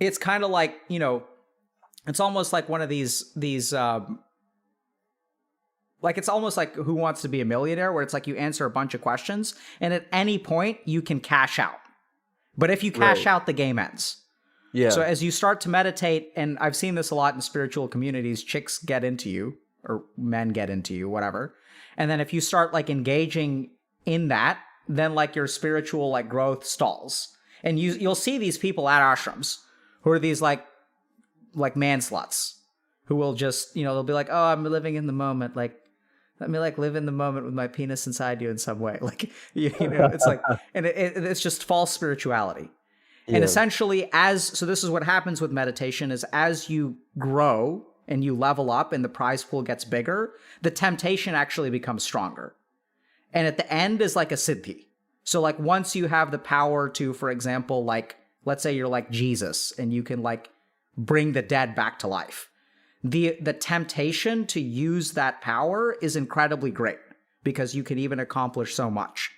it's kind of like, it's almost like one of these, like, it's almost like Who Wants to Be a Millionaire, where it's like you answer a bunch of questions, and at any point you can cash out. But if you cash out, the game ends. Yeah. So as you start to meditate, and I've seen this a lot in spiritual communities, chicks get into you, or men get into you, whatever. And then if you start like engaging in that, then like your spiritual like growth stalls. And you'll see these people at ashrams who are these like man sluts who will just, they'll be like, oh, I'm living in the moment. Like, let me like live in the moment with my penis inside you in some way. Like, it's like, and it's just false spirituality. Yeah. And essentially so this is what happens with meditation is as you grow and you level up and the prize pool gets bigger, the temptation actually becomes stronger. And at the end is like a siddhi. So like once you have the power to, for example, like, let's say you're like Jesus and you can like bring the dead back to life. The temptation to use that power is incredibly great because you can even accomplish so much.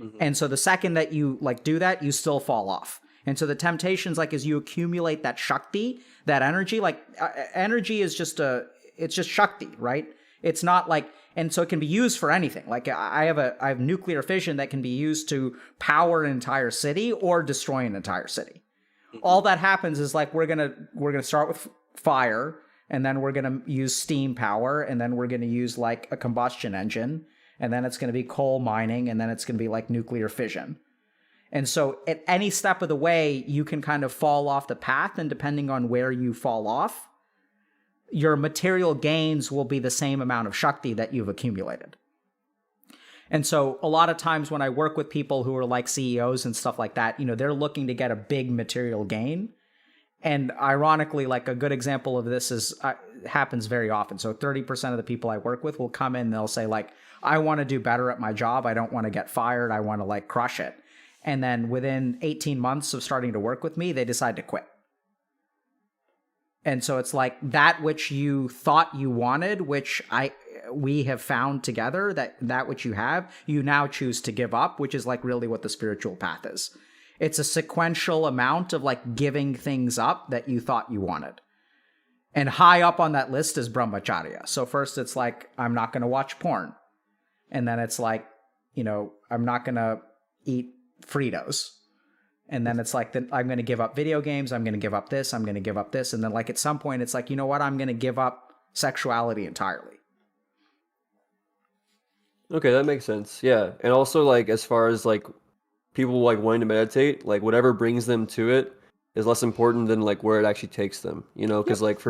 Mm-hmm. And so the second that you like do that, you still fall off. And so the temptations, like as you accumulate that Shakti, that energy, like energy is it's just Shakti, right? It's not like, and so it can be used for anything. Like I have nuclear fission that can be used to power an entire city or destroy an entire city. Mm-hmm. All that happens is like, we're going to start with fire, and then we're going to use steam power, and then we're going to use like a combustion engine, and then it's going to be coal mining, and then it's going to be like nuclear fission. And so at any step of the way, you can kind of fall off the path, and depending on where you fall off, your material gains will be the same amount of Shakti that you've accumulated. And so a lot of times when I work with people who are like CEOs and stuff like that, they're looking to get a big material gain. And ironically, like a good example of this happens very often. So 30% of the people I work with will come in and they'll say like, I want to do better at my job. I don't want to get fired. I want to like crush it. And then within 18 months of starting to work with me, they decide to quit. And so it's like that which you thought you wanted, which we have found together, that which you have, you now choose to give up, which is like really what the spiritual path is. It's a sequential amount of like giving things up that you thought you wanted. And high up on that list is brahmacharya. So first it's like, I'm not going to watch porn. And then it's like, I'm not going to eat Fritos. And then it's like, then I'm going to give up video games. I'm going to give up this. I'm going to give up this. And then like at some point, it's like, you know what? I'm going to give up sexuality entirely. Okay, that makes sense. Yeah. And also like, as far as like people like wanting to meditate, like whatever brings them to it is less important than like where it actually takes them, because like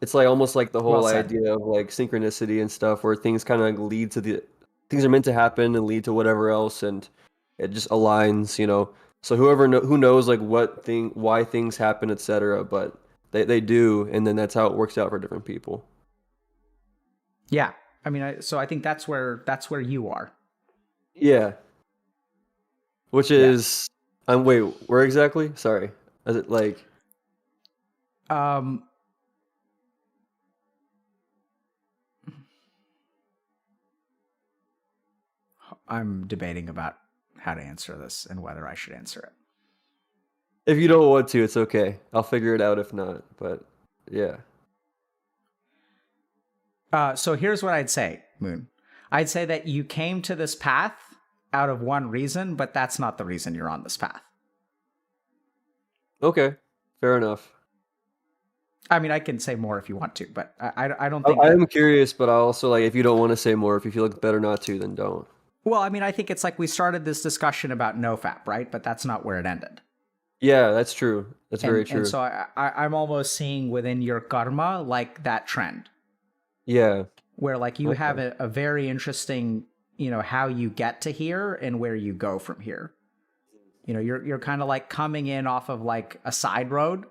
it's like almost like the whole idea of like synchronicity and stuff where things kind of lead to things are meant to happen and lead to whatever else. And it just aligns, So who knows like why things happen, etc. But they do, and then that's how it works out for different people. Yeah, I mean, so I think that's where you are. Yeah. Which is, wait, where exactly? Sorry, is it like? I'm debating about how to answer this and whether I should answer it. If you don't want to, it's okay. I'll figure it out if not, but yeah. So here's what I'd say, Moon. I'd say that you came to this path out of one reason, but that's not the reason you're on this path. Okay, fair enough. I mean, I can say more if you want to, but I don't I think that. am curious, but I also like if you don't want to say more, if you feel like better not to, then don't. Well, I mean, I think it's like we started this discussion about NoFap, right? But that's not where it ended. Yeah, that's true. That's very And true. so I'm almost seeing within your karma like that trend Yeah. where like you have Okay. a very interesting, how you get to here and where you go from here. You're kind of like coming in off of like a side road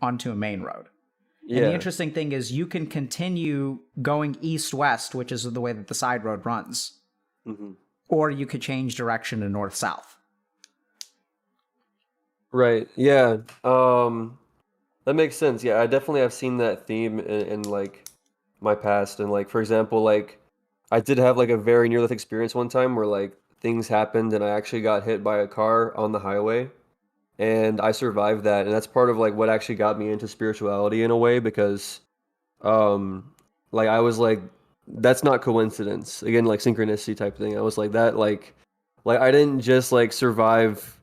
onto a main road. And the Yeah. interesting thing is you can continue going east west, which is the way that the side road runs, Hmm. or you could change direction to north south. Right. Yeah. That makes sense. Yeah, I definitely have seen that theme in like my past, and like for example, like I did have like a very near death experience one time where like things happened and I actually got hit by a car on the highway, and I survived that, and that's part of like what actually got me into spirituality in a way because um like I was like that's not coincidence. Again, like synchronicity type thing. I was like that like I didn't just like survive,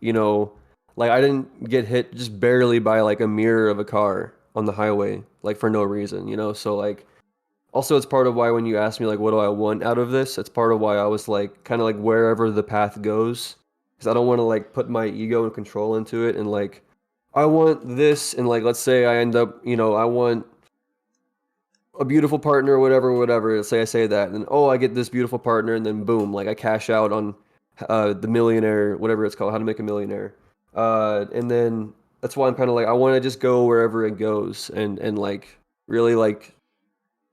like I didn't get hit just barely by like a mirror of a car on the highway like for no reason, So like also it's part of why when you ask me like what do I want out of this, it's part of why I was like kind of like wherever the path goes because I don't want to like put my ego and control into it and like I want this and like let's say I end up, I want a beautiful partner or whatever, whatever. Say I say that, and then oh, I get this beautiful partner, and then boom, like I cash out on the millionaire, whatever it's called, How to Make a Millionaire, and then that's why I'm kind of like I want to just go wherever it goes, and like really like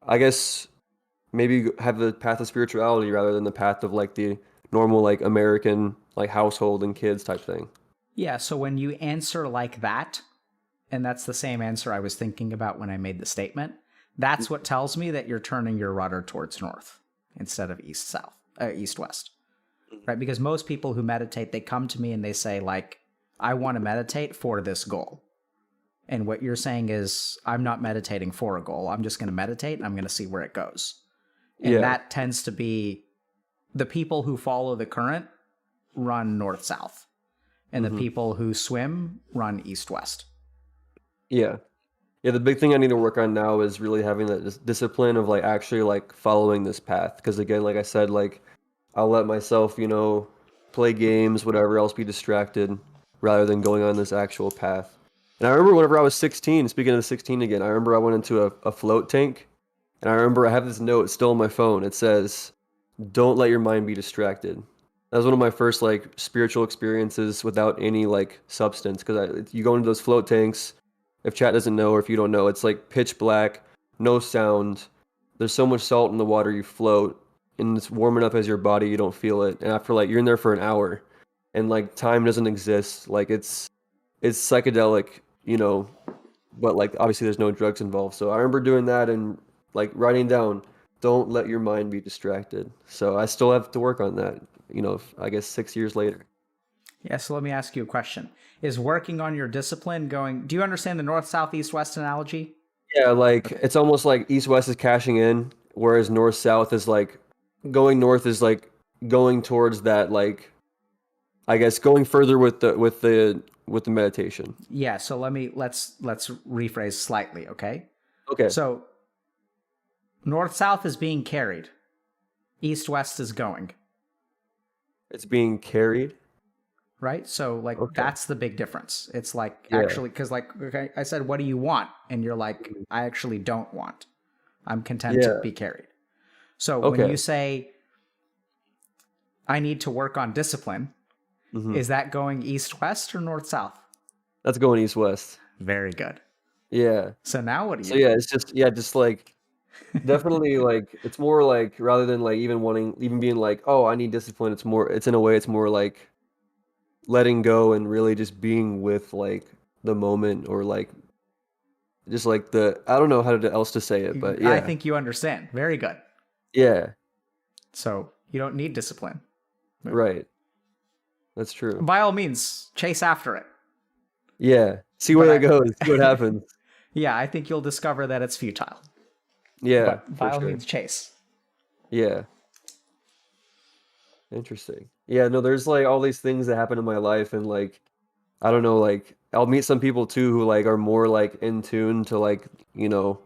I guess maybe have the path of spirituality rather than the path of like the normal like American like household and kids type thing. Yeah, so when you answer like that, and that's the same answer I was thinking about when I made the statement, that's what tells me that you're turning your rudder towards north instead of east south, east west, right? Because most people who meditate, they come to me and they say like, I want to meditate for this goal. And what you're saying is, I'm not meditating for a goal. I'm just going to meditate and I'm going to see where it goes. And Yeah. that tends to be the people who follow the current run north south, and the Hmm. people who swim run east west. Yeah. Yeah, the big thing I need to work on now is really having that discipline of like actually like following this path. Because again, like I said, like I'll let myself, play games, whatever else, be distracted rather than going on this actual path. And I remember whenever I was 16, speaking of the 16 again, I remember I went into a float tank, and I remember I have this note still on my phone. It says, "Don't let your mind be distracted." That was one of my first like spiritual experiences without any like substance because you go into those float tanks. If chat doesn't know or if you don't know, it's like pitch black, no sound. There's so much salt in the water you float, and it's warm enough as your body you don't feel it. And after like you're in there for an hour, and like time doesn't exist. Like it's psychedelic, but like obviously there's no drugs involved. So I remember doing that and like writing down, don't let your mind be distracted. So I still have to work on that, I guess 6 years later. Yeah, so let me ask you a question. Is working on your discipline going, do you understand the north, south, east, west analogy? Yeah, like Okay. it's almost like east west is cashing in, whereas north south is like going north is like going towards that like I guess going further with the meditation. Yeah, so let's rephrase slightly, okay? Okay. So north, south is being carried. East, west is going, It's being carried. right? So like Okay. that's the big difference. It's like Yeah. actually cuz like okay, I said what do you want? And you're like Mhm. I actually don't want. I'm content to Yeah. be carried. So when Okay. you say I need to work on discipline, Hmm. is that going east west or north south? That's going east west. Very good. Yeah. So now what do So you do? yeah, it's just yeah, just like definitely like it's more like rather than like even being like, oh, I need discipline, it's in a way it's more like letting go and really just being with like the moment or like just like the I don't know how to else to say it, but I yeah. think you understand. Very good. Yeah. So you don't need discipline. Right. That's true. By all means, chase after it. Yeah. See But where it goes. See what happens. yeah, I think you'll discover that it's futile. Yeah, But for by all sure. means, chase. Yeah. Interesting. Yeah, no, there's like all these things that happen in my life and like I don't know, like I'll meet some people too who like are more like in tune to like, you know,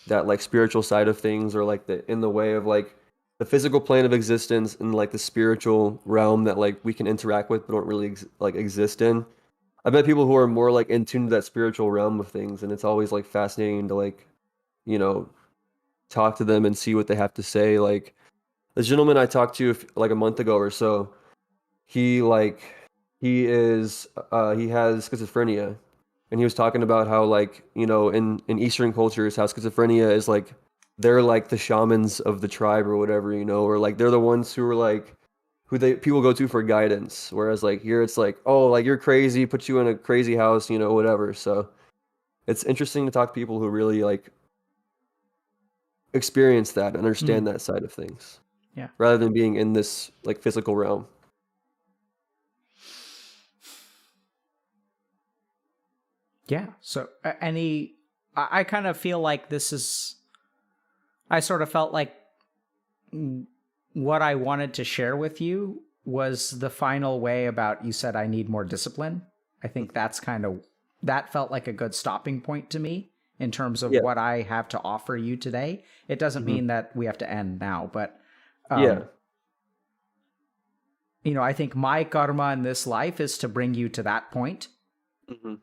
that like spiritual side of things, or like the in the way of like the physical plane of existence and like the spiritual realm that like we can interact with but don't really like exist in. I bet people who are more like in tune to that spiritual realm of things, and it's always like fascinating to like, you know, talk to them and see what they have to say. Like the gentleman I talked to like a month ago or so, he like he has schizophrenia, and he was talking about how like, you know, in Eastern cultures how schizophrenia is like they're like the shamans of the tribe or whatever, you know, or like they're the ones who are like who they people go to for guidance, whereas like here it's like, oh, like you're crazy, put you in a crazy house, you know, whatever. So it's interesting to talk to people who really like experience that, Mm, understand that side of things, yeah. rather than being in this like physical realm. Yeah. So I kind of feel like I sort of felt like what I wanted to share with you was the final way about you said I need more discipline. I think that felt like a good stopping point to me in terms of Yeah. what I have to offer you today. It doesn't Hmm. mean that we have to end now, but Yeah. um, I think my karma in this life is to bring you to that point, Hmm.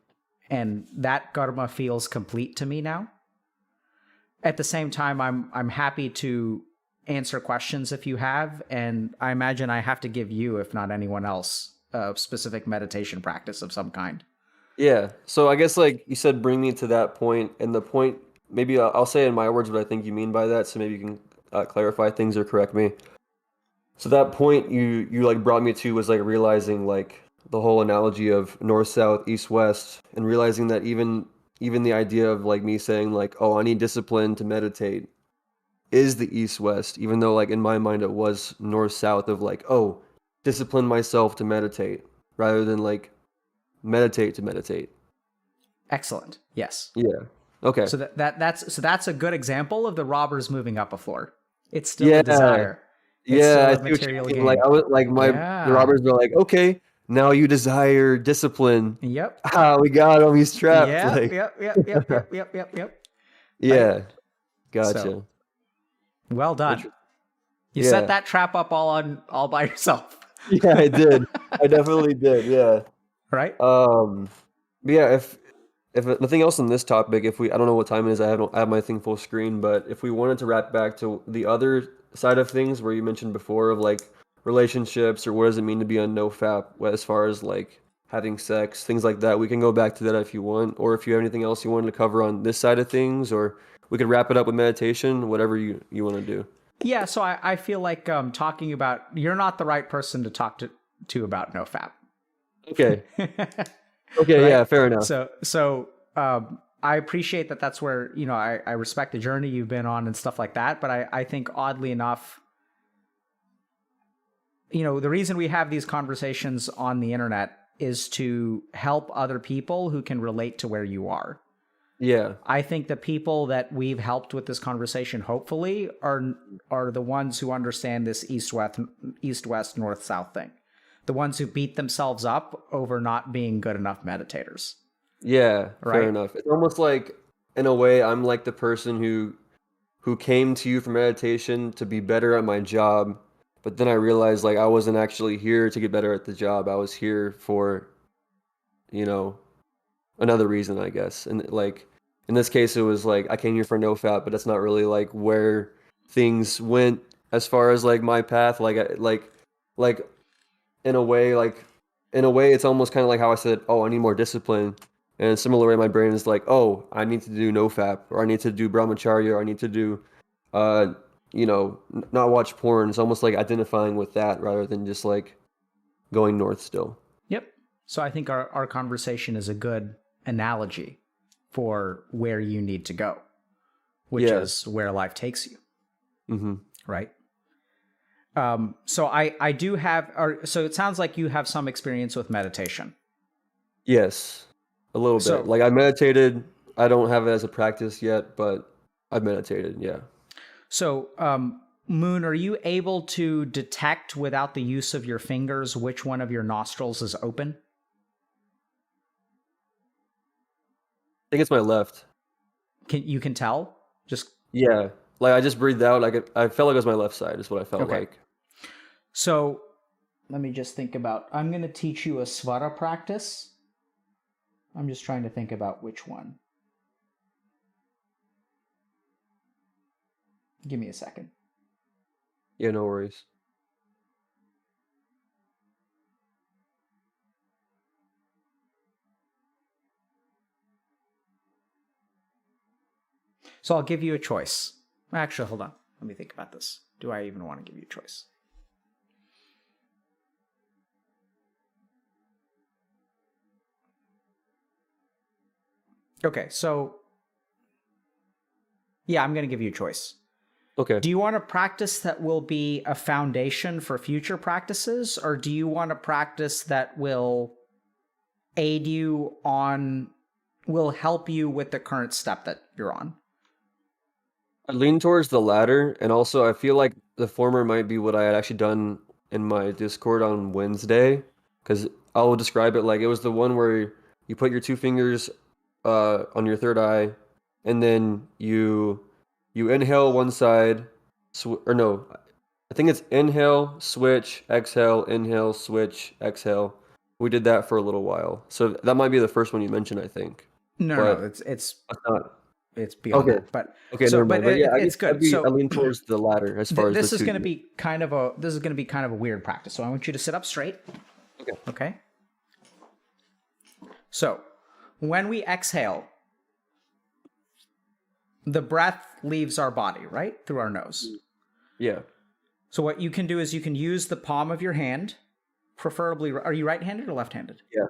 and that karma feels complete to me now. At the same time, I'm happy to answer questions if you have, and I imagine I have to give you, if not anyone else, a specific meditation practice of some kind. Yeah. So I guess like you said, bring me to that point, and the point maybe I'll say in my words what I think you mean by that. So maybe you can clarify things or correct me. So that point you like brought me to was like realizing like the whole analogy of north south east west, and realizing that even the idea of like me saying like, oh, I need discipline to meditate is the east west, even though like in my mind it was north south of like, oh, discipline myself to meditate rather than like meditate to meditate. Excellent. Yes. Yeah. Okay. So that's a good example of the robbers moving up a floor. It's still a Yeah. desire. It's Yeah, still I a see what you material mean. Like gain. I was like the Yeah. robbers were like, okay, now you desire discipline. Yep. Ah, we got him. He's trapped. Yep. Like, Yep. Yep. Yep. Yep. Yep. Yep. Yep. Right. yeah, So gotcha. well done. Inter- You set yeah, that trap up all by yourself. yeah, I did. I definitely did. Yeah. Right? Um, but yeah, if nothing else on this topic, if we, I don't know what time it is. I have my thing full screen, but if we wanted to wrap back to the other side of things, where you mentioned before of like relationships or what does it mean to be on NoFap, as far as like having sex, things like that, we can go back to that if you want, or if you have anything else you wanted to cover on this side of things, or we could wrap it up with meditation, whatever you want to do. Yeah, so I feel like talking about you're not the right person to talk to about NoFap. Okay. Okay. Right? Yeah. Fair enough. So I appreciate that that's where, I respect the journey you've been on and stuff like that. But I think oddly enough, the reason we have these conversations on the internet is to help other people who can relate to where you are. Yeah. I think the people that we've helped with this conversation, hopefully, are the ones who understand this east west north south thing, the ones who beat themselves up over not being good enough meditators, Yeah. Fair right? enough. It's almost like, in a way, I'm like the person who came to you for meditation to be better at my job, but then I realized like I wasn't actually here to get better at the job. I was here for, you know, another reason, I guess. And like in this case it was like I came here for no fat, but that's not really like where things went as far as like my path. Like in a way like in a way it's almost kind of like how I said, "Oh, I need more discipline." And in a similar way my brain is like, "Oh, I need to do no fap, or I need to do brahmacharya, or I need to do uh not watch porn." It's almost like identifying with that rather than just like going north still. Yep. So I think our conversation is a good analogy for where you need to go, which Yeah. is where life takes you, Hmm. right? So I do have, or so it sounds like you have some experience with meditation. Yes. A little bit. So Like I meditated. I don't have it as a practice yet, but I've meditated. Yeah. So, Moon, are you able to detect without the use of your fingers which one of your nostrils is open? think it's my left. You can tell? Just Yeah, like I just breathed out. I felt like it was my left side. Is what I felt okay. like. So let me just think about. I'm going to teach you a svara practice. I'm just trying to think about which one. Give me a second. Yeah, no worries. So I'll give you a choice. Actually, hold on. Let me think about this. Do I even want to give you a choice? Okay, so yeah, I'm going to give you a choice. Okay. Do you want a practice that will be a foundation for future practices, or do you want a practice that will aid you on, will help you with the current step that you're on? I lean towards the latter, and also I feel like the former might be what I had actually done in my Discord on Wednesday, because I'll describe it like it was the one where you put your two fingers on your third eye, and then you inhale one side, or no, I think it's inhale, switch, exhale, inhale, switch, exhale. We did that for a little while, so that might be the first one you mentioned, I think, No, but it's that's not. it's beyond Okay. that. But Okay, never mind. But yeah, I guess it's good. I So lean towards the latter as far as the this is two. going to be kind of a weird practice. So I want you to sit up straight. Okay. Okay. So when we exhale, the breath leaves our body, right? Through our nose. Yeah. So what you can do is you can use the palm of your hand, preferably, are you right-handed or left-handed? Yeah.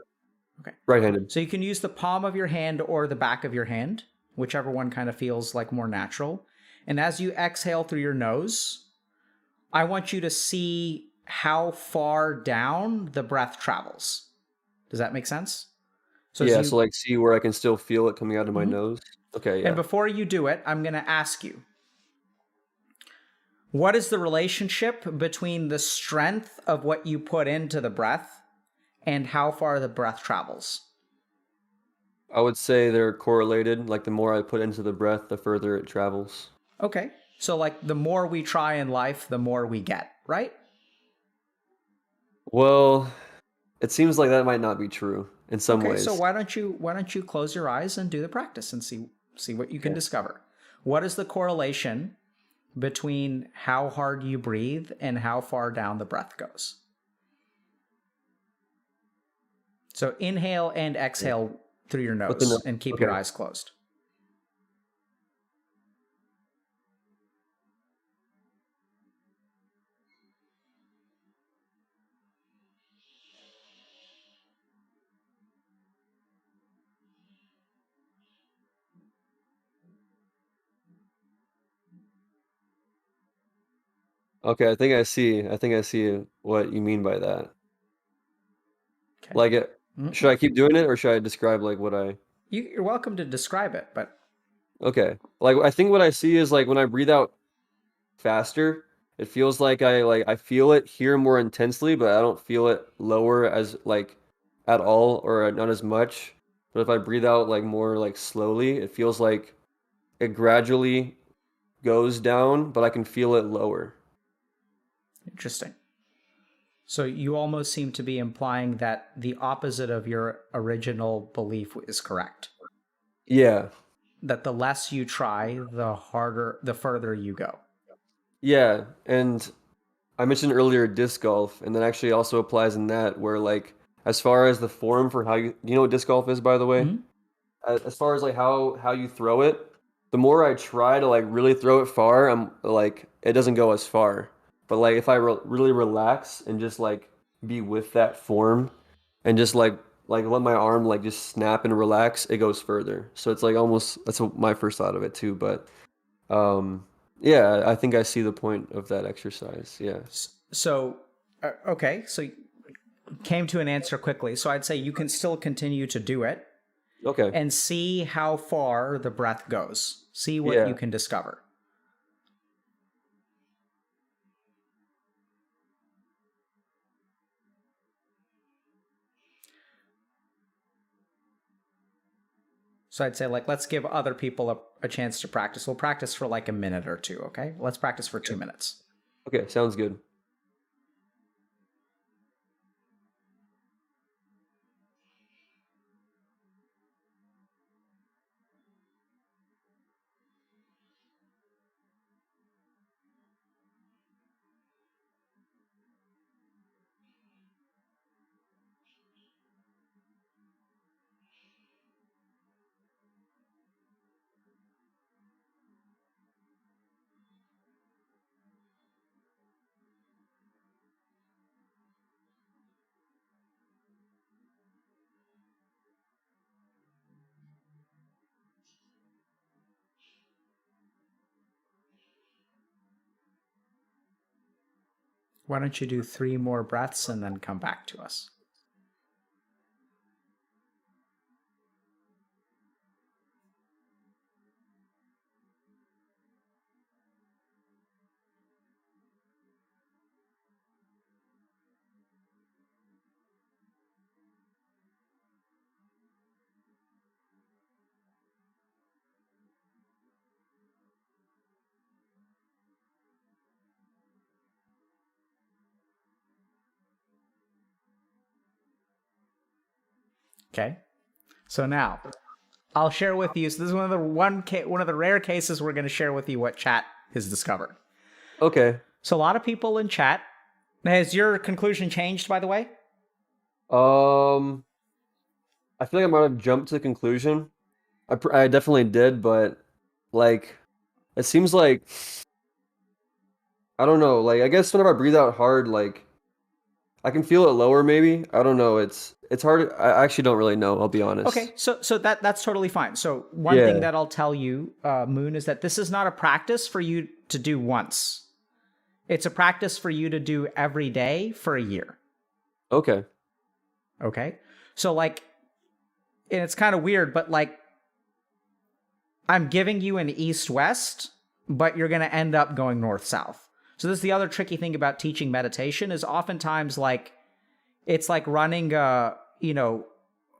Okay. Right-handed. So you can use the palm of your hand or the back of your hand, whichever one kind of feels like more natural. And as you exhale through your nose, I want you to see how far down the breath travels. Does that make sense? So as Yeah, you, so like see where I can still feel it coming out of my Mhm. nose. Okay, And yeah. before you do it, I'm going to ask you, what is the relationship between the strength of what you put into the breath and how far the breath travels? I would say they're correlated. Like the more I put into the breath, the further it travels. Okay. So like the more we try in life, the more we get, right? Well, it seems like that might not be true in some Okay, so ways. why don't you close your eyes and do the practice and see what you can Okay. discover. What is the correlation between how hard you breathe and how far down the breath goes? So inhale and exhale through your With the nose nose. and keep your Okay. eyes closed. Okay, I think I see what you mean by that. Okay. Like it, should I keep doing it or should I describe like what I You're welcome to describe it, but Okay. Like I think what I see is like when I breathe out faster, it feels like I feel it here more intensely, but I don't feel it lower as like at all or not as much. But if I breathe out like more like slowly, it feels like it gradually goes down, but I can feel it lower. interesting. So you almost seem to be implying that the opposite of your original belief is correct. Yeah. That the less you try, the further you go. Yeah. And I mentioned earlier disc golf, and that actually also applies in that where like as far as the form for how you know what disc golf is, by the way? Mhm. As far as like how you throw it, the more I try to like really throw it far, I'm like it doesn't go as far. But like if I really relax and just like be with that form and just like let my arm like just snap and relax, it goes further. So it's like almost that's what my first thought of it too. But um yeah, I think I see the point of that exercise. Yeah. So, okay, so you came to an answer quickly. So I'd say you can still continue to do it Okay. and see how far the breath goes. See what you Yeah. can discover. So I'd say like, let's give other people a chance to practice. We'll practice for like a minute or two, okay? Let's practice for 2 minutes. Okay, sounds good. Why don't you do 3 more breaths and then come back to us? Okay. So now I'll share with you. So this is one of the rare cases we're going to share with you what chat has discovered. Okay. So a lot of people in chat. Has your conclusion changed, by the way? I feel like I might have jumped to the conclusion. I definitely did, but like it seems like I don't know. Like I guess whenever I breathe out hard, like I can feel it lower. Maybe I don't know. It's hard. I actually don't really know. I'll be honest. Okay, so that's totally fine. So one thing Yeah. that I'll tell you, Moon, is that this is not a practice for you to do once. It's a practice for you to do every day for a year. Okay. Okay? So like, and it's kind of weird, but like, I'm giving you an east-west, but you're going to end up going north-south. So this is the other tricky thing about teaching meditation is oftentimes like, it's like running a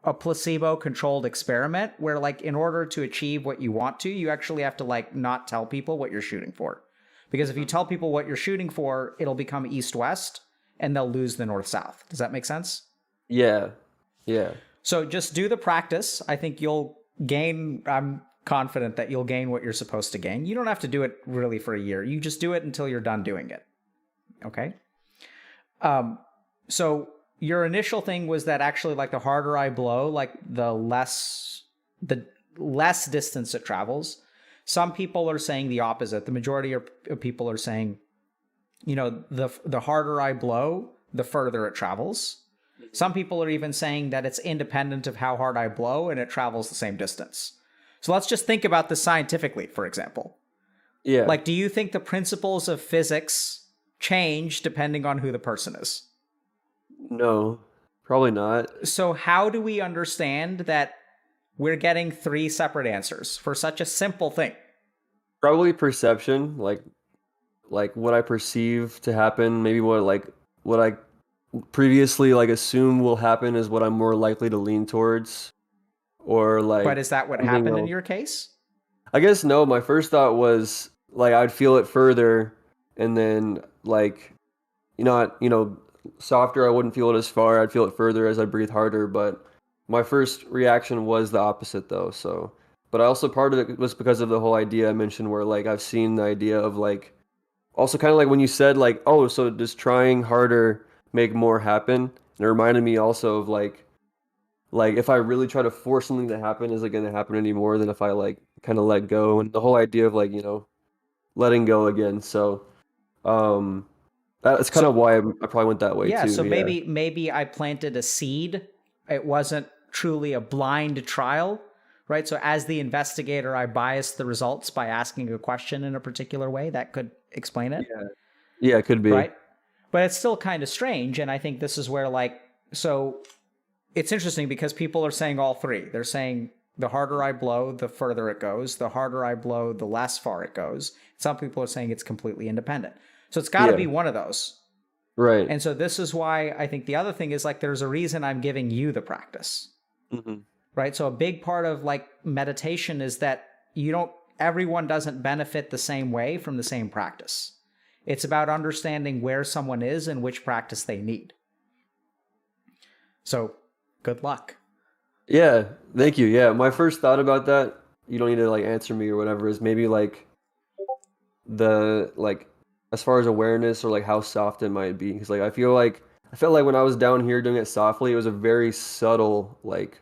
placebo-controlled experiment where like in order to achieve what you want to, you actually have to like not tell people what you're shooting for. Because if you tell people what you're shooting for, it'll become east-west and they'll lose the north-south. Does that make sense? Yeah. Yeah. So just do the practice. I think you'll gain, I'm confident that you'll gain what you're supposed to gain. You don't have to do it really for a year. You just do it until you're done doing it. Okay? So your initial thing was that actually like the harder I blow, like the less distance it travels. Some people are saying the opposite. The majority of people are saying, the harder I blow, the further it travels. Some people are even saying that it's independent of how hard I blow and it travels the same distance. So let's just think about this scientifically, for example. Yeah. Like, do you think the principles of physics change depending on who the person is? No, probably not. So how do we understand that we're getting 3 separate answers for such a simple thing? Probably perception, like what I perceive to happen, maybe what I previously like assume will happen is what I'm more likely to lean towards, or like But is that what something happened in else. your case? I guess no, my first thought was like I'd feel it further and then like softer I wouldn't feel it as far, I'd feel it further as I breathe harder, but my first reaction was the opposite though. So but I also part of it was because of the whole idea I mentioned where like I've seen the idea of like also kind of like when you said like, oh, so does trying harder make more happen? And it reminded me also of like if I really try to force something to happen, is it going to happen any more than if I like kind of let go? And the whole idea of like, letting go again. So that's kind So of why I probably went that way yeah, too. so Yeah. maybe I planted a seed. It wasn't truly a blind trial, right? So as the investigator, I biased the results by asking a question in a particular way. That could explain it, Yeah. Yeah, it could be. right? But it's still kind of strange. And I think this is where so it's interesting because people are saying all 3. They're saying the harder I blow, the further it goes. The harder I blow, the less far it goes. Some people are saying it's completely independent. So it's got to Yeah. be one of those. Right. And so this is why I think the other thing is like there's a reason I'm giving you the practice. Hmm. right? So a big part of like meditation is that everyone doesn't benefit the same way from the same practice. It's about understanding where someone is and which practice they need. So good luck. Yeah, thank you. Yeah, my first thought about that, you don't need to like answer me or whatever, is maybe like the like as far as awareness or like how soft it might be. Because like I felt like when I was down here doing it softly, it was a very subtle like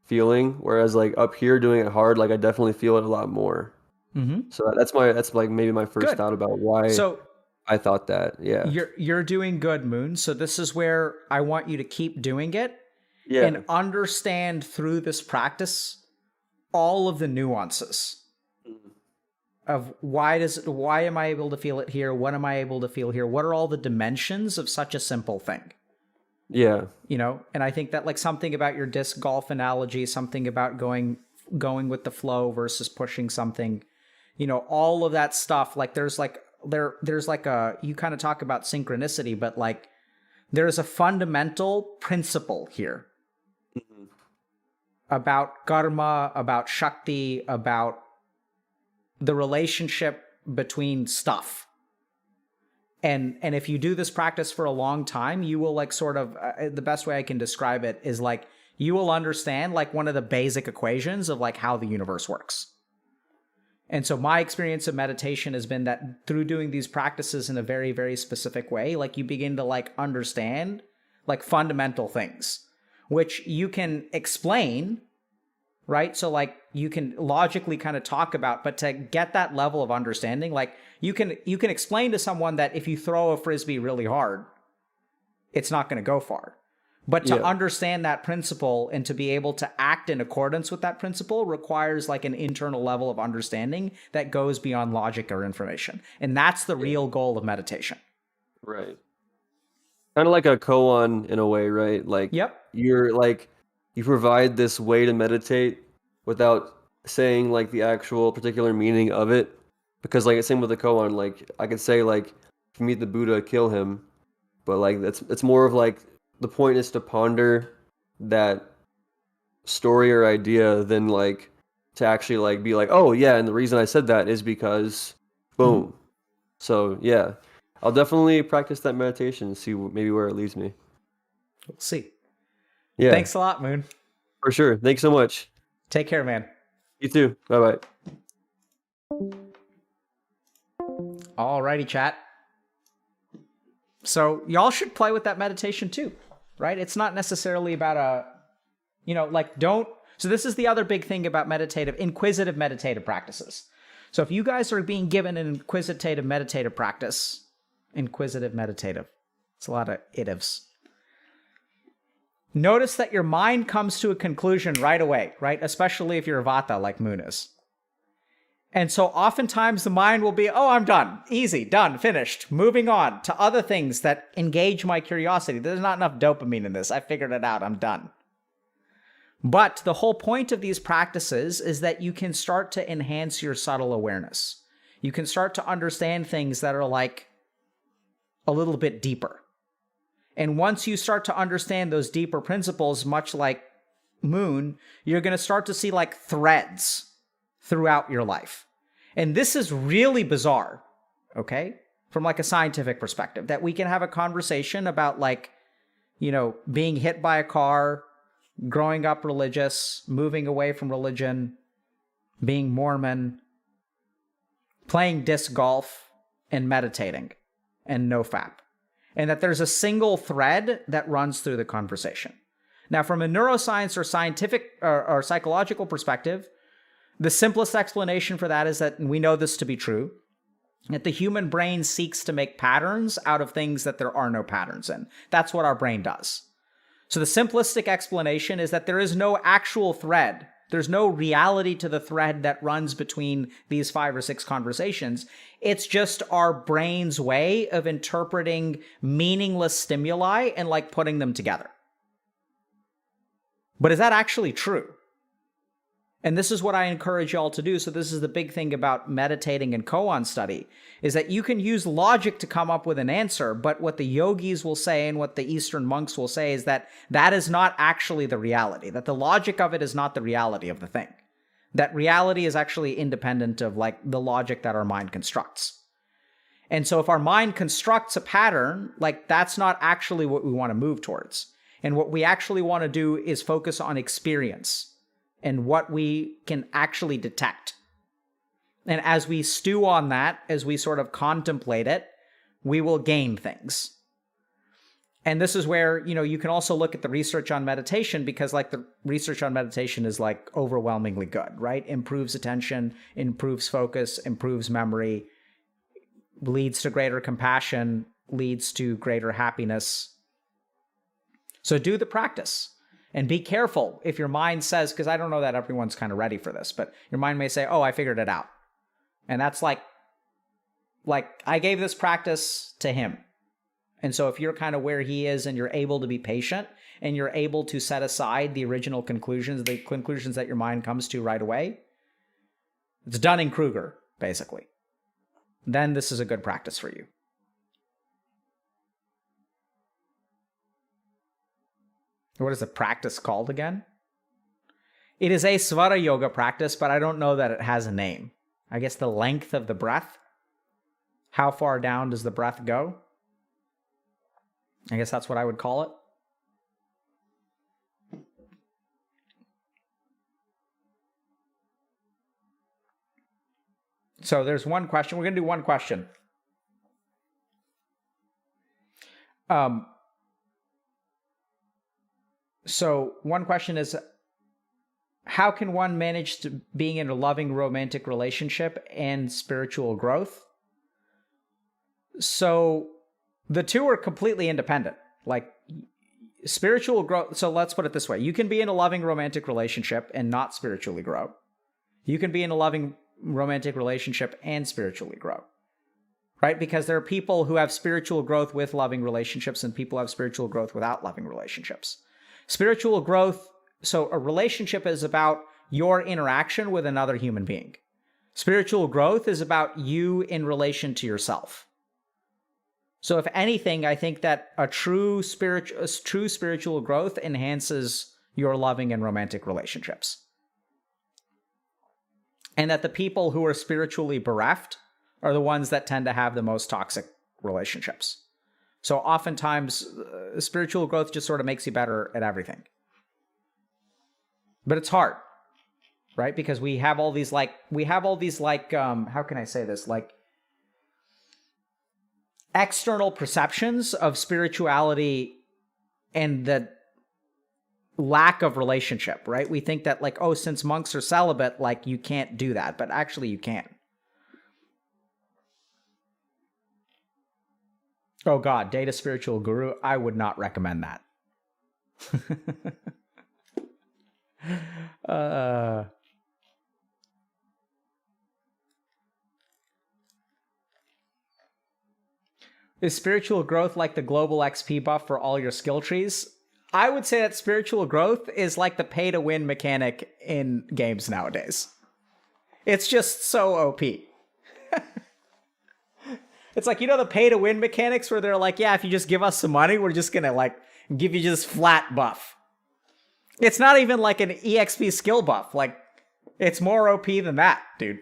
feeling, whereas like up here doing it hard, like I definitely feel it a lot more. So that's like maybe my first Good. thought about why So I thought that. Yeah. you're doing good, Moon. So this is where I want you to keep doing it Yeah. and understand through this practice all of the nuances of why am I able to feel it here? What am I able to feel here? What are all the dimensions of such a simple thing? Yeah. And I think that like something about your disc golf analogy, something about going with the flow versus pushing something, all of that stuff, like there's like a, you kind of talk about synchronicity, but like there's a fundamental principle here about karma, about shakti, about the relationship between stuff. And if you do this practice for a long time, you will like sort of, the best way I can describe it is like, you will understand like one of the basic equations of like how the universe works. And so my experience of meditation has been that through doing these practices in a very, very specific way, like you begin to like understand like fundamental things, which you can explain, right? So like you can logically kind of talk about, but to get that level of understanding, like you can explain to someone that if you throw a frisbee really hard, it's not going to go far. But to understand that principle and to be able to act in accordance with that principle requires like an internal level of understanding that goes beyond logic or information. And that's the real goal of meditation. Right. Kind of like a koan in a way, right? Like you're like you provide this way to meditate without saying like the actual particular meaning of it. Because like it's same with the koan, like I could say like if you meet the Buddha, kill him. But like it's more of like the point is to ponder that story or idea than like to actually like be like, oh yeah, and the reason I said that is because boom. So yeah, I'll definitely practice that meditation and see maybe where it leads me. We'll see. Yeah. Thanks a lot, Moon. For sure. Thanks so much. Take care, man. You too. Bye-bye. Alrighty, chat. So y'all should play with that meditation too, right? It's not necessarily about so this is the other big thing about inquisitive meditative practices. So if you guys are being given an inquisitive meditative, it's a lot of itivs. Notice that your mind comes to a conclusion right away, right? Especially if you're a Vata like Moon is. And so oftentimes the mind will be, oh, I'm done. Easy, done, finished. Moving on to other things that engage my curiosity. There's not enough dopamine in this. I figured it out. I'm done. But the whole point of these practices is that you can start to enhance your subtle awareness. You can start to understand things that are like a little bit deeper. And once you start to understand those deeper principles, much like Moon, you're going to start to see like threads throughout your life. And this is really bizarre, okay? From like a scientific perspective, that we can have a conversation about like, being hit by a car, growing up religious, moving away from religion, being Mormon, playing disc golf, and meditating, and NoFap. And that there's a single thread that runs through the conversation. Now, from a neuroscience or scientific or psychological perspective, the simplest explanation for that is that, and we know this to be true, that the human brain seeks to make patterns out of things that there are no patterns in. That's what our brain does. So the simplistic explanation is that there is no actual thread. There's no reality to the thread that runs between these 5 or 6 conversations. It's just our brain's way of interpreting meaningless stimuli and like putting them together. But is that actually true? And this is what I encourage y'all to do. So this is the big thing about meditating and koan study, is that you can use logic to come up with an answer, but what the yogis will say and what the Eastern monks will say is that that is not actually the reality, that the logic of it is not the reality of the thing. That reality is actually independent of like the logic that our mind constructs. And so if our mind constructs a pattern, like that's not actually what we want to move towards. And what we actually want to do is focus on experience and what we can actually detect. And as we stew on that, as we sort of contemplate it, we will gain things. And this is where, you can also look at the research on meditation, because like the research on meditation is like overwhelmingly good, right? Improves attention, improves focus, improves memory, leads to greater compassion, leads to greater happiness. So do the practice. And be careful if your mind says, because I don't know that everyone's kind of ready for this, but your mind may say, oh, I figured it out. And that's like I gave this practice to him. And so if you're kind of where he is and you're able to be patient and you're able to set aside the original conclusions, the conclusions that your mind comes to right away, it's Dunning-Kruger, basically. Then this is a good practice for you. What is the practice called again? It is a Svara Yoga practice, but I don't know that it has a name. I guess the length of the breath. How far down does the breath go? I guess that's what I would call it. So there's one question. We're going to do one question. So one question is, how can one manage to being in a loving romantic relationship and spiritual growth? So the two are completely independent. Like spiritual growth. So let's put it this way. You can be in a loving romantic relationship and not spiritually grow. You can be in a loving romantic relationship and spiritually grow. Right? Because there are people who have spiritual growth with loving relationships and people who have spiritual growth without loving relationships. Spiritual growth, so a relationship is about your interaction with another human being. Spiritual growth is about you in relation to yourself. So if anything, I think that a true spiritual growth enhances your loving and romantic relationships. And that the people who are spiritually bereft are the ones that tend to have the most toxic relationships. So oftentimes, spiritual growth just sort of makes you better at everything. But it's hard, right? Because we have all these how can I say this? Like external perceptions of spirituality and the lack of relationship, right? We think that like, oh, since monks are celibate, like you can't do that, but actually you can. Oh God, date a spiritual guru. I would not recommend that. Is spiritual growth like the global XP buff for all your skill trees? I would say that spiritual growth is like the pay to win mechanic in games nowadays. It's just so OP. It's like, the pay to win mechanics where they're like, yeah, if you just give us some money, we're just going to like give you just flat buff. It's not even like an EXP skill buff. Like, it's more OP than that, dude.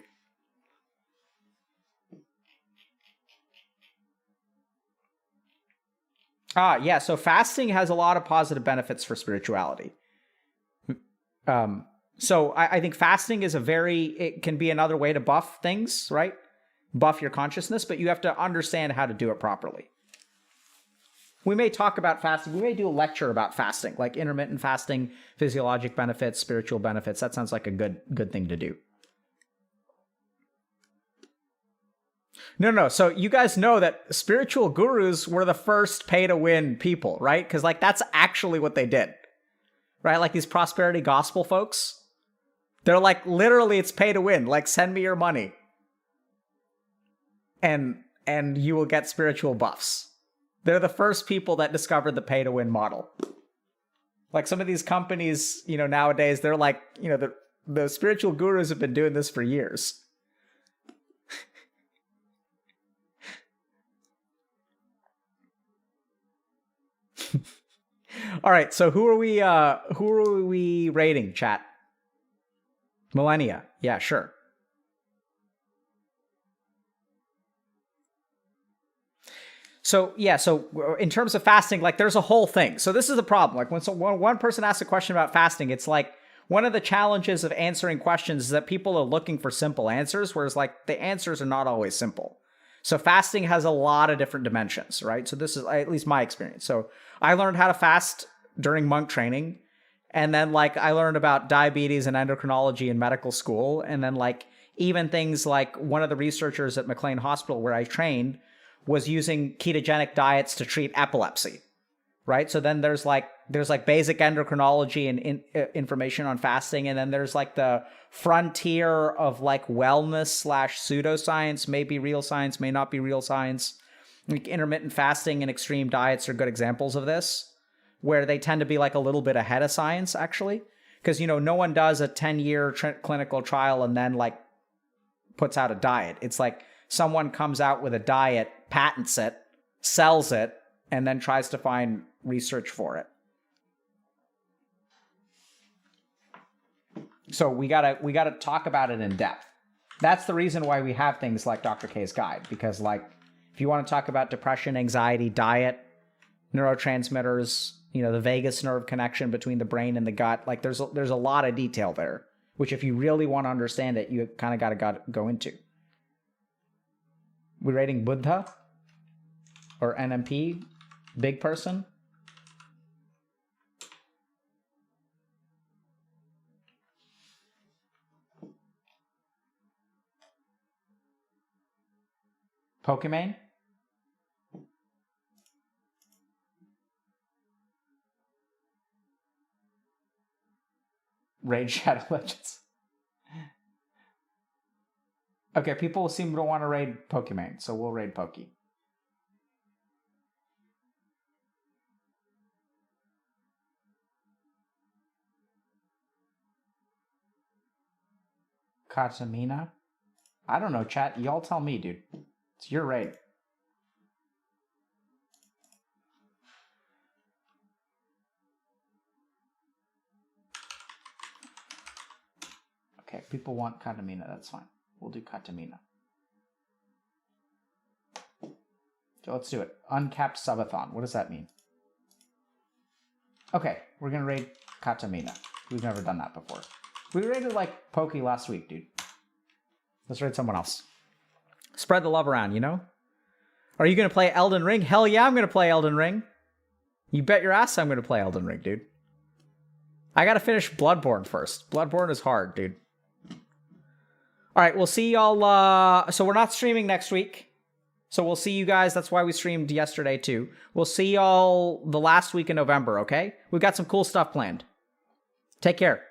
Yeah, so fasting has a lot of positive benefits for spirituality. So I think fasting is it can be another way to buff things, right? Buff your consciousness, but you have to understand how to do it properly. We may talk about fasting. We may do a lecture about fasting, like intermittent fasting, physiologic benefits, spiritual benefits. That sounds like a good thing to do. No. So you guys know that spiritual gurus were the first pay-to-win people, right? Because like that's actually what they did, right? Like these prosperity gospel folks, they're like literally it's pay-to-win. Like send me your money, and you will get spiritual buffs. They're the first people that discovered the pay-to-win model. Like some of these companies, nowadays they're like, The spiritual gurus have been doing this for years. All right, so who are we rating, chat? Millennia. Yeah, sure. So yeah, so in terms of fasting, like there's a whole thing. So this is the problem. Like when one person asks a question about fasting, it's like one of the challenges of answering questions is that people are looking for simple answers, whereas like the answers are not always simple. So fasting has a lot of different dimensions, right? So this is at least my experience. So I learned how to fast during monk training. And then like I learned about diabetes and endocrinology in medical school. And then like even things like one of the researchers at McLean Hospital where I trained was using ketogenic diets to treat epilepsy, right? So then there's like basic endocrinology and information on fasting. And then there's like the frontier of like wellness / pseudoscience, may be real science, may not be real science. Like intermittent fasting and extreme diets are good examples of this, where they tend to be like a little bit ahead of science, actually. Because, you know, no one does a 10-year clinical trial and then like puts out a diet. It's like someone comes out with a diet, patents it, sells it, and then tries to find research for it. So we gotta talk about it in depth. That's the reason why we have things like Dr. K's guide, because like if you want to talk about depression, anxiety, diet, neurotransmitters, you know, the vagus nerve connection between the brain and the gut, like there's a lot of detail there, which if you really want to understand it, you kind of gotta go into. We rating Buddha or NMP, big person? Pokemon? Raid Shadow Legends. Okay, people seem to want to raid Pokemon, so we'll raid Poke. Katamina? I don't know, chat. Y'all tell me, dude. It's your raid. Okay, people want Katamina. That's fine. We'll do Katamina. So let's do it. Uncapped subathon. What does that mean? Okay, we're going to raid Katamina. We've never done that before. We raided like Poke last week, dude. Let's raid someone else. Spread the love around, you know? Are you going to play Elden Ring? Hell yeah, I'm going to play Elden Ring. You bet your ass I'm going to play Elden Ring, dude. I got to finish Bloodborne first. Bloodborne is hard, dude. All right, we'll see y'all. So we're not streaming next week. So we'll see you guys. That's why we streamed yesterday, too. We'll see y'all the last week in November, okay? We've got some cool stuff planned. Take care.